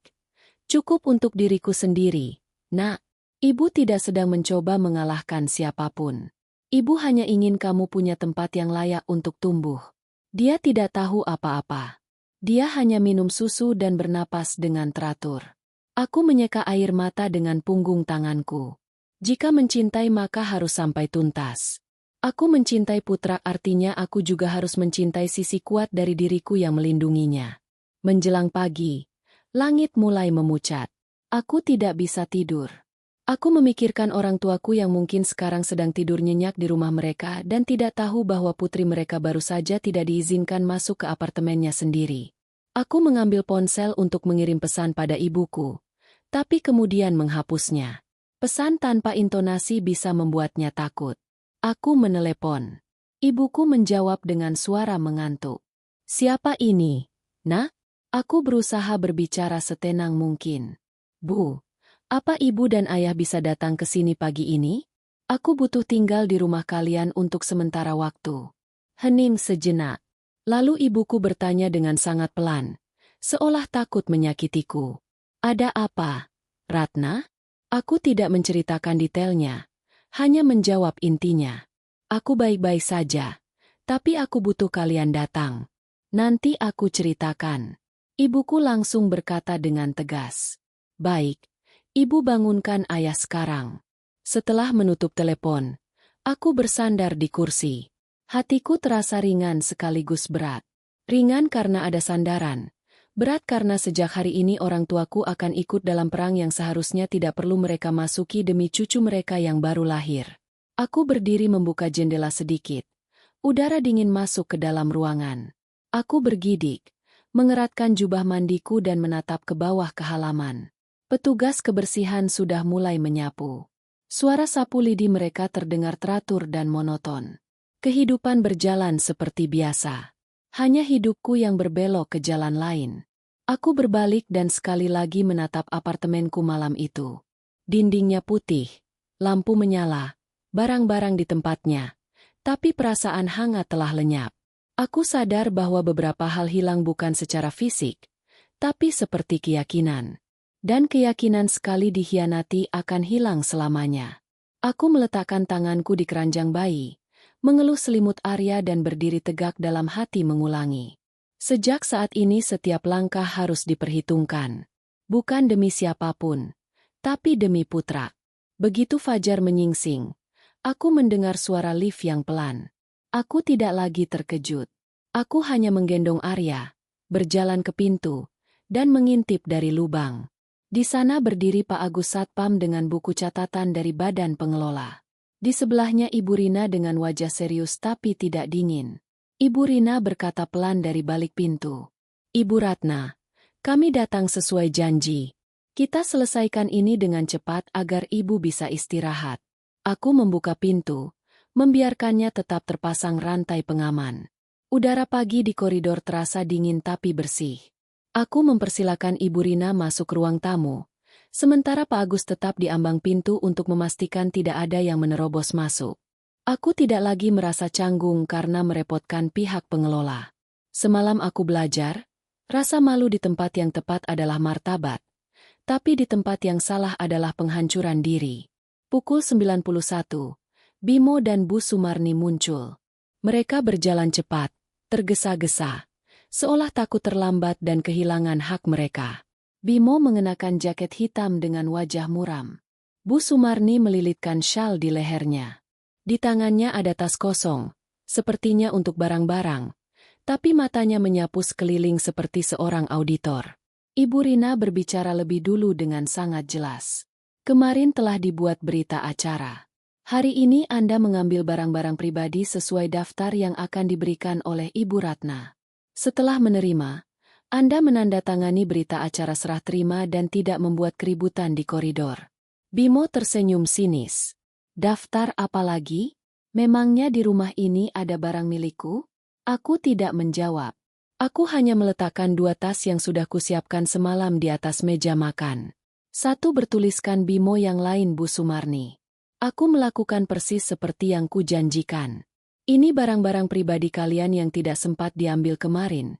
Cukup untuk diriku sendiri, Nak. Ibu tidak sedang mencoba mengalahkan siapapun. Ibu hanya ingin kamu punya tempat yang layak untuk tumbuh. Dia tidak tahu apa-apa. Dia hanya minum susu dan bernapas dengan teratur. Aku menyeka air mata dengan punggung tanganku. Jika mencintai maka harus sampai tuntas. Aku mencintai Putra, artinya aku juga harus mencintai sisi kuat dari diriku yang melindunginya. Menjelang pagi, langit mulai memucat. Aku tidak bisa tidur. Aku memikirkan orang tuaku yang mungkin sekarang sedang tidur nyenyak di rumah mereka dan tidak tahu bahwa putri mereka baru saja tidak diizinkan masuk ke apartemennya sendiri. Aku mengambil ponsel untuk mengirim pesan pada ibuku, tapi kemudian menghapusnya. Pesan tanpa intonasi bisa membuatnya takut. Aku menelepon. Ibuku menjawab dengan suara mengantuk. "Siapa ini, Nak?" Aku berusaha berbicara setenang mungkin. Bu, apa ibu dan ayah bisa datang ke sini pagi ini? Aku butuh tinggal di rumah kalian untuk sementara waktu. Hening sejenak. Lalu ibuku bertanya dengan sangat pelan, seolah takut menyakitiku. Ada apa, Ratna? Aku tidak menceritakan detailnya, hanya menjawab intinya. Aku baik-baik saja, tapi aku butuh kalian datang. Nanti aku ceritakan. Ibuku langsung berkata dengan tegas. Baik, ibu bangunkan ayah sekarang. Setelah menutup telepon, aku bersandar di kursi. Hatiku terasa ringan sekaligus berat. Ringan karena ada sandaran. Berat karena sejak hari ini orang tuaku akan ikut dalam perang yang seharusnya tidak perlu mereka masuki demi cucu mereka yang baru lahir. Aku berdiri membuka jendela sedikit. Udara dingin masuk ke dalam ruangan. Aku bergidik, mengeratkan jubah mandiku dan menatap ke bawah ke halaman. Petugas kebersihan sudah mulai menyapu. Suara sapu lidi mereka terdengar teratur dan monoton. Kehidupan berjalan seperti biasa. Hanya hidupku yang berbelok ke jalan lain. Aku berbalik dan sekali lagi menatap apartemenku malam itu. Dindingnya putih, lampu menyala, barang-barang di tempatnya. Tapi perasaan hangat telah lenyap. Aku sadar bahwa beberapa hal hilang bukan secara fisik, tapi seperti keyakinan. Dan keyakinan sekali dikhianati akan hilang selamanya. Aku meletakkan tanganku di keranjang bayi, mengeluh selimut Arya dan berdiri tegak dalam hati mengulangi. Sejak saat ini setiap langkah harus diperhitungkan. Bukan demi siapapun, tapi demi putra. Begitu fajar menyingsing, aku mendengar suara lift yang pelan. Aku tidak lagi terkejut. Aku hanya menggendong Arya, berjalan ke pintu, dan mengintip dari lubang. Di sana berdiri Pak Agus Satpam dengan buku catatan dari badan pengelola. Di sebelahnya Ibu Rina dengan wajah serius tapi tidak dingin. Ibu Rina berkata pelan dari balik pintu. Ibu Ratna, kami datang sesuai janji. Kita selesaikan ini dengan cepat agar Ibu bisa istirahat. Aku membuka pintu, membiarkannya tetap terpasang rantai pengaman. Udara pagi di koridor terasa dingin tapi bersih. Aku mempersilakan Ibu Rina masuk ruang tamu, sementara Pak Agus tetap di ambang pintu untuk memastikan tidak ada yang menerobos masuk. Aku tidak lagi merasa canggung karena merepotkan pihak pengelola. Semalam aku belajar, rasa malu di tempat yang tepat adalah martabat, tapi di tempat yang salah adalah penghancuran diri. Pukul 91. Bimo dan Bu Sumarni muncul. Mereka berjalan cepat, tergesa-gesa, seolah takut terlambat dan kehilangan hak mereka. Bimo mengenakan jaket hitam dengan wajah muram. Bu Sumarni melilitkan syal di lehernya. Di tangannya ada tas kosong, sepertinya untuk barang-barang, tapi matanya menyapu sekeliling seperti seorang auditor. Ibu Rina berbicara lebih dulu dengan sangat jelas. Kemarin telah dibuat berita acara. Hari ini Anda mengambil barang-barang pribadi sesuai daftar yang akan diberikan oleh Ibu Ratna. Setelah menerima, Anda menandatangani berita acara serah terima dan tidak membuat keributan di koridor. Bimo tersenyum sinis. Daftar apa lagi? Memangnya di rumah ini ada barang milikku? Aku tidak menjawab. Aku hanya meletakkan 2 tas yang sudah kusiapkan semalam di atas meja makan. Satu bertuliskan Bimo, yang lain Bu Sumarni. Aku melakukan persis seperti yang kujanjikan. Ini barang-barang pribadi kalian yang tidak sempat diambil kemarin,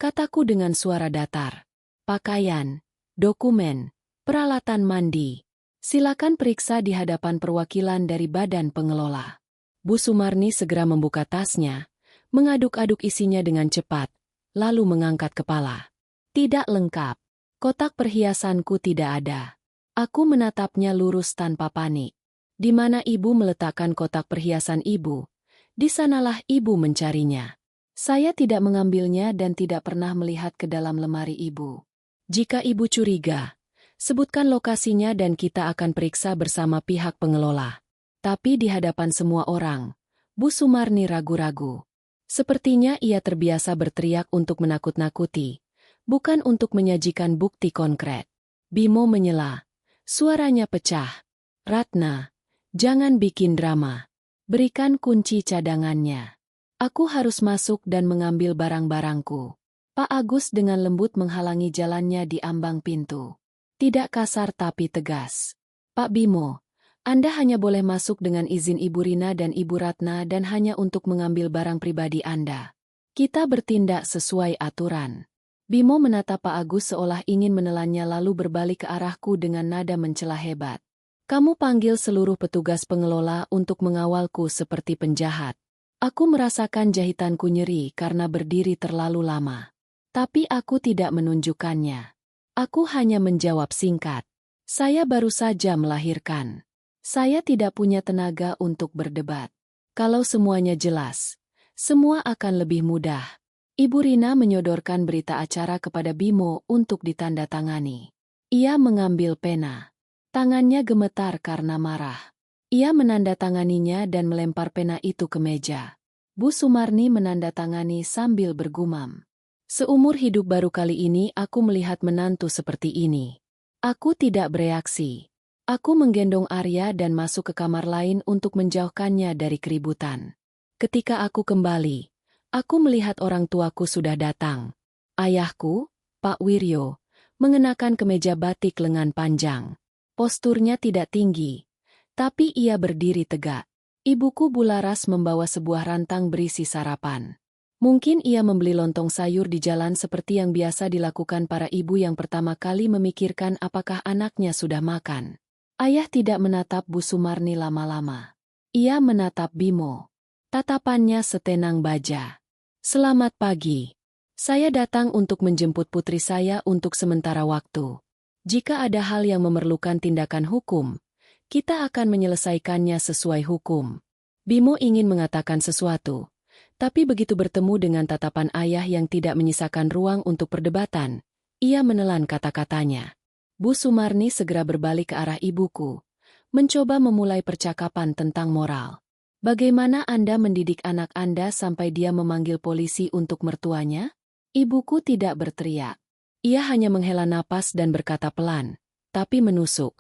kataku dengan suara datar. Pakaian, dokumen, peralatan mandi. Silakan periksa di hadapan perwakilan dari badan pengelola. Bu Sumarni segera membuka tasnya, mengaduk-aduk isinya dengan cepat, lalu mengangkat kepala. Tidak lengkap. Kotak perhiasanku tidak ada. Aku menatapnya lurus tanpa panik. Di mana Ibu meletakkan kotak perhiasan Ibu, di sanalah Ibu mencarinya. Saya tidak mengambilnya dan tidak pernah melihat ke dalam lemari Ibu. Jika Ibu curiga, sebutkan lokasinya dan kita akan periksa bersama pihak pengelola. Tapi di hadapan semua orang, Bu Sumarni ragu-ragu. Sepertinya ia terbiasa berteriak untuk menakut-nakuti, bukan untuk menyajikan bukti konkret. Bimo menyela. Suaranya pecah. Ratna, jangan bikin drama. Berikan kunci cadangannya. Aku harus masuk dan mengambil barang-barangku. Pak Agus dengan lembut menghalangi jalannya di ambang pintu. Tidak kasar tapi tegas. Pak Bimo, Anda hanya boleh masuk dengan izin Ibu Rina dan Ibu Ratna dan hanya untuk mengambil barang pribadi Anda. Kita bertindak sesuai aturan. Bimo menatap Pak Agus seolah ingin menelannya lalu berbalik ke arahku dengan nada mencela hebat. Kamu panggil seluruh petugas pengelola untuk mengawalku seperti penjahat. Aku merasakan jahitanku nyeri karena berdiri terlalu lama. Tapi aku tidak menunjukkannya. Aku hanya menjawab singkat. Saya baru saja melahirkan. Saya tidak punya tenaga untuk berdebat. Kalau semuanya jelas, semua akan lebih mudah. Ibu Rina menyodorkan berita acara kepada Bimo untuk ditandatangani. Ia mengambil pena. Tangannya gemetar karena marah. Ia menandatanganinya dan melempar pena itu ke meja. Bu Sumarni menandatangani sambil bergumam. Seumur hidup baru kali ini aku melihat menantu seperti ini. Aku tidak bereaksi. Aku menggendong Arya dan masuk ke kamar lain untuk menjauhkannya dari keributan. Ketika aku kembali, aku melihat orang tuaku sudah datang. Ayahku, Pak Wiryo, mengenakan kemeja batik lengan panjang. Posturnya tidak tinggi, tapi ia berdiri tegak. Ibuku Bularas membawa sebuah rantang berisi sarapan. Mungkin ia membeli lontong sayur di jalan seperti yang biasa dilakukan para ibu yang pertama kali memikirkan apakah anaknya sudah makan. Ayah tidak menatap Bu Sumarni lama-lama. Ia menatap Bimo. Tatapannya setenang baja. Selamat pagi. Saya datang untuk menjemput putri saya untuk sementara waktu. Jika ada hal yang memerlukan tindakan hukum, kita akan menyelesaikannya sesuai hukum. Bimo ingin mengatakan sesuatu. Tapi begitu bertemu dengan tatapan ayah yang tidak menyisakan ruang untuk perdebatan, ia menelan kata-katanya. Bu Sumarni segera berbalik ke arah ibuku, mencoba memulai percakapan tentang moral. Bagaimana Anda mendidik anak Anda sampai dia memanggil polisi untuk mertuanya? Ibuku tidak berteriak. Ia hanya menghela napas dan berkata pelan, tapi menusuk.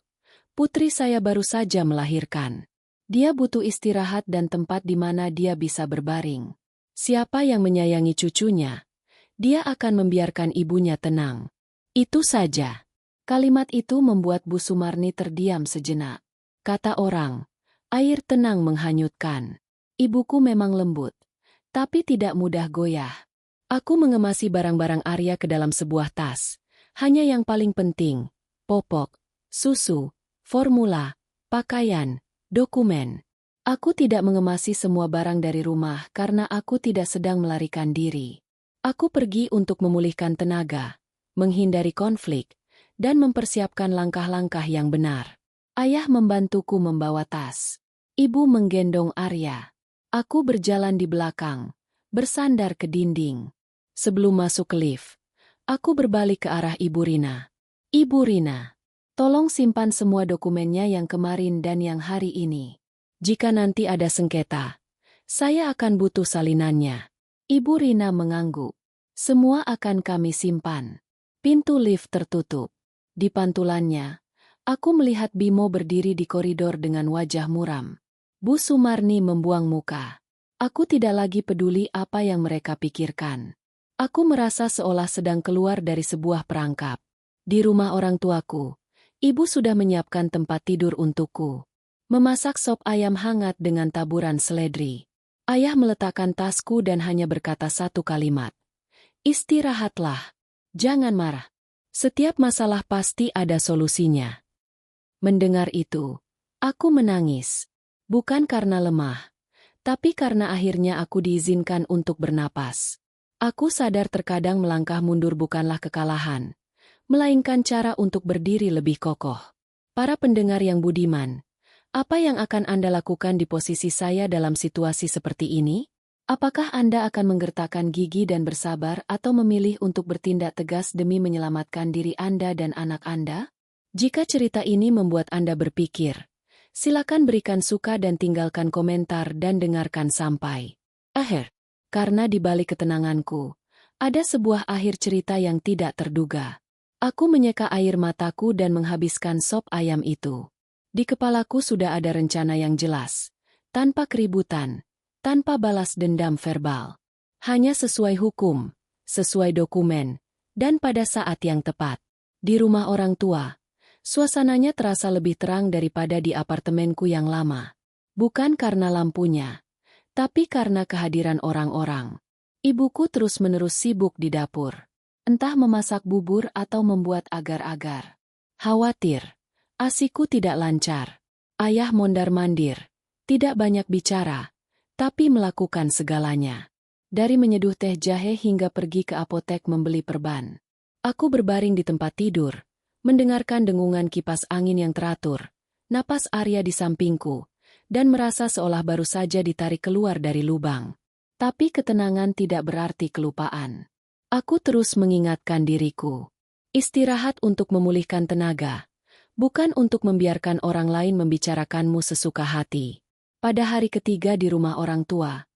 Putri saya baru saja melahirkan. Dia butuh istirahat dan tempat di mana dia bisa berbaring. Siapa yang menyayangi cucunya, dia akan membiarkan ibunya tenang. Itu saja. Kalimat itu membuat Bu Sumarni terdiam sejenak. Kata orang, air tenang menghanyutkan. Ibuku memang lembut, tapi tidak mudah goyah. Aku mengemasi barang-barang Arya ke dalam sebuah tas. Hanya yang paling penting, popok, susu, formula, pakaian, dokumen. Aku tidak mengemasi semua barang dari rumah karena aku tidak sedang melarikan diri. Aku pergi untuk memulihkan tenaga, menghindari konflik, dan mempersiapkan langkah-langkah yang benar. Ayah membantuku membawa tas. Ibu menggendong Arya. Aku berjalan di belakang, bersandar ke dinding. Sebelum masuk ke lift, aku berbalik ke arah Ibu Rina. Ibu Rina, tolong simpan semua dokumennya yang kemarin dan yang hari ini. Jika nanti ada sengketa, saya akan butuh salinannya. Ibu Rina mengangguk. Semua akan kami simpan. Pintu lift tertutup. Di pantulannya, aku melihat Bimo berdiri di koridor dengan wajah muram. Bu Sumarni membuang muka. Aku tidak lagi peduli apa yang mereka pikirkan. Aku merasa seolah sedang keluar dari sebuah perangkap. Di rumah orang tuaku, ibu sudah menyiapkan tempat tidur untukku. Memasak sop ayam hangat dengan taburan seledri. Ayah meletakkan tasku dan hanya berkata satu kalimat. Istirahatlah. Jangan marah. Setiap masalah pasti ada solusinya. Mendengar itu, aku menangis. Bukan karena lemah, tapi karena akhirnya aku diizinkan untuk bernapas. Aku sadar terkadang melangkah mundur bukanlah kekalahan, melainkan cara untuk berdiri lebih kokoh. Para pendengar yang budiman, apa yang akan Anda lakukan di posisi saya dalam situasi seperti ini? Apakah Anda akan menggertakkan gigi dan bersabar atau memilih untuk bertindak tegas demi menyelamatkan diri Anda dan anak Anda? Jika cerita ini membuat Anda berpikir, silakan berikan suka dan tinggalkan komentar dan dengarkan sampai akhir. Karena di balik ketenanganku, ada sebuah akhir cerita yang tidak terduga. Aku menyeka air mataku dan menghabiskan sop ayam itu. Di kepalaku sudah ada rencana yang jelas, tanpa keributan, tanpa balas dendam verbal. Hanya sesuai hukum, sesuai dokumen, dan pada saat yang tepat. Di rumah orang tua, suasananya terasa lebih terang daripada di apartemenku yang lama. Bukan karena lampunya, tapi karena kehadiran orang-orang. Ibuku terus-menerus sibuk di dapur. Entah memasak bubur atau membuat agar-agar. Khawatir, ASIku tidak lancar. Ayah mondar-mandir, tidak banyak bicara, tapi melakukan segalanya. Dari menyeduh teh jahe hingga pergi ke apotek membeli perban. Aku berbaring di tempat tidur, mendengarkan dengungan kipas angin yang teratur, napas Arya di sampingku, dan merasa seolah baru saja ditarik keluar dari lubang. Tapi ketenangan tidak berarti kelupaan. Aku terus mengingatkan diriku. Istirahat untuk memulihkan tenaga, bukan untuk membiarkan orang lain membicarakanmu sesuka hati. Pada hari ketiga di rumah orang tua,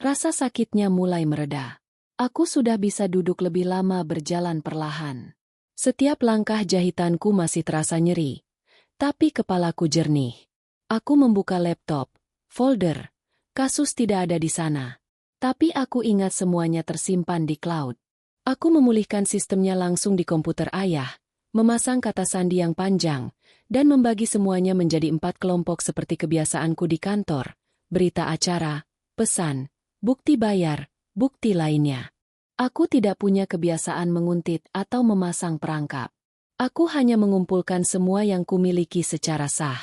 rasa sakitnya mulai mereda. Aku sudah bisa duduk lebih lama berjalan perlahan. Setiap langkah jahitanku masih terasa nyeri, tapi kepalaku jernih. Aku membuka laptop, folder, kasus tidak ada di sana. Tapi aku ingat semuanya tersimpan di cloud. Aku memulihkan sistemnya langsung di komputer ayah, memasang kata sandi yang panjang, dan membagi semuanya menjadi 4 kelompok seperti kebiasaanku di kantor, berita acara, pesan, bukti bayar, bukti lainnya. Aku tidak punya kebiasaan menguntit atau memasang perangkap. Aku hanya mengumpulkan semua yang kumiliki secara sah.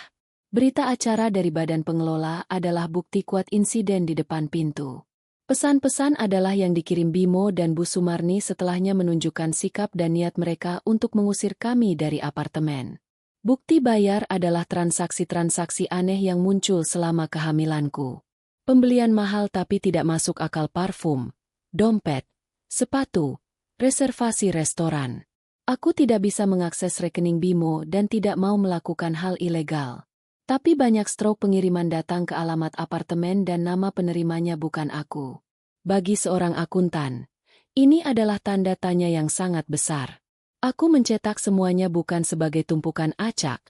Berita acara dari badan pengelola adalah bukti kuat insiden di depan pintu. Pesan-pesan adalah yang dikirim Bimo dan Bu Sumarni setelahnya menunjukkan sikap dan niat mereka untuk mengusir kami dari apartemen. Bukti bayar adalah transaksi-transaksi aneh yang muncul selama kehamilanku. Pembelian mahal tapi tidak masuk akal parfum, dompet, sepatu, reservasi restoran. Aku tidak bisa mengakses rekening Bimo dan tidak mau melakukan hal ilegal. Tapi banyak stroke pengiriman datang ke alamat apartemen dan nama penerimanya bukan aku. Bagi seorang akuntan, ini adalah tanda tanya yang sangat besar. Aku mencetak semuanya bukan sebagai tumpukan acak,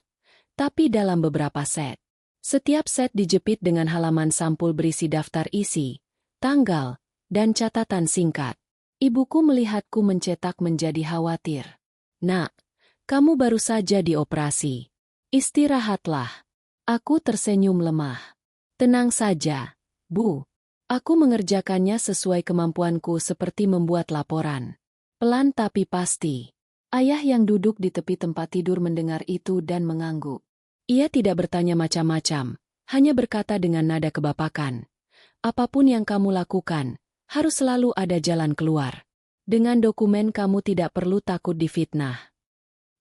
tapi dalam beberapa set. Setiap set dijepit dengan halaman sampul berisi daftar isi, tanggal, dan catatan singkat. Ibuku melihatku mencetak menjadi khawatir. "Nak, kamu baru saja dioperasi. Istirahatlah." Aku tersenyum lemah. "Tenang saja, Bu. Aku mengerjakannya sesuai kemampuanku seperti membuat laporan. Pelan tapi pasti." Ayah yang duduk di tepi tempat tidur mendengar itu dan mengangguk. Ia tidak bertanya macam-macam, hanya berkata dengan nada kebapakan. "Apapun yang kamu lakukan, harus selalu ada jalan keluar. Dengan dokumen kamu tidak perlu takut difitnah."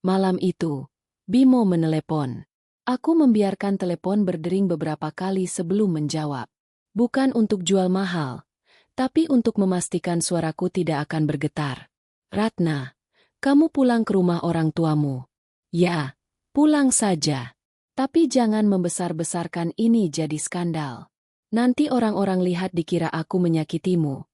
Malam itu, Bimo menelepon. Aku membiarkan telepon berdering beberapa kali sebelum menjawab. Bukan untuk jual mahal, tapi untuk memastikan suaraku tidak akan bergetar. "Ratna, kamu pulang ke rumah orang tuamu." "Ya, pulang saja. Tapi jangan membesar-besarkan ini jadi skandal. Nanti orang-orang lihat dikira aku menyakitimu."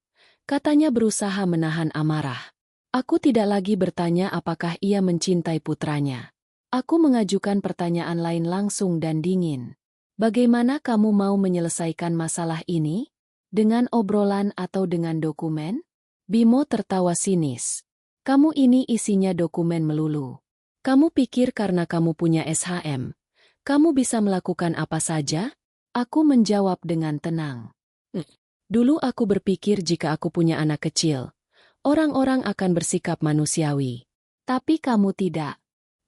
Katanya berusaha menahan amarah. Aku tidak lagi bertanya apakah ia mencintai putranya. Aku mengajukan pertanyaan lain langsung dan dingin. "Bagaimana kamu mau menyelesaikan masalah ini? Dengan obrolan atau dengan dokumen?" Bimo tertawa sinis. "Kamu ini isinya dokumen melulu. Kamu pikir karena kamu punya SHM, kamu bisa melakukan apa saja?" Aku menjawab dengan tenang. "Dulu aku berpikir jika aku punya anak kecil, orang-orang akan bersikap manusiawi. Tapi kamu tidak.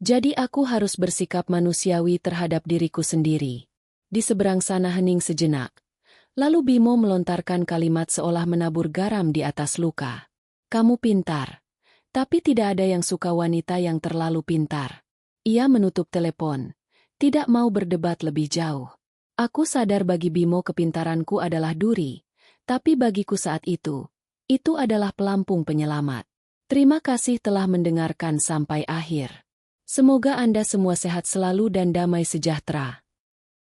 Jadi aku harus bersikap manusiawi terhadap diriku sendiri." Di seberang sana hening sejenak. Lalu Bimo melontarkan kalimat seolah menabur garam di atas luka. "Kamu pintar. Tapi tidak ada yang suka wanita yang terlalu pintar." Ia menutup telepon. Tidak mau berdebat lebih jauh. Aku sadar bagi Bimo kepintaranku adalah duri. Tapi bagiku saat itu adalah pelampung penyelamat. Terima kasih telah mendengarkan sampai akhir. Semoga Anda semua sehat selalu dan damai sejahtera.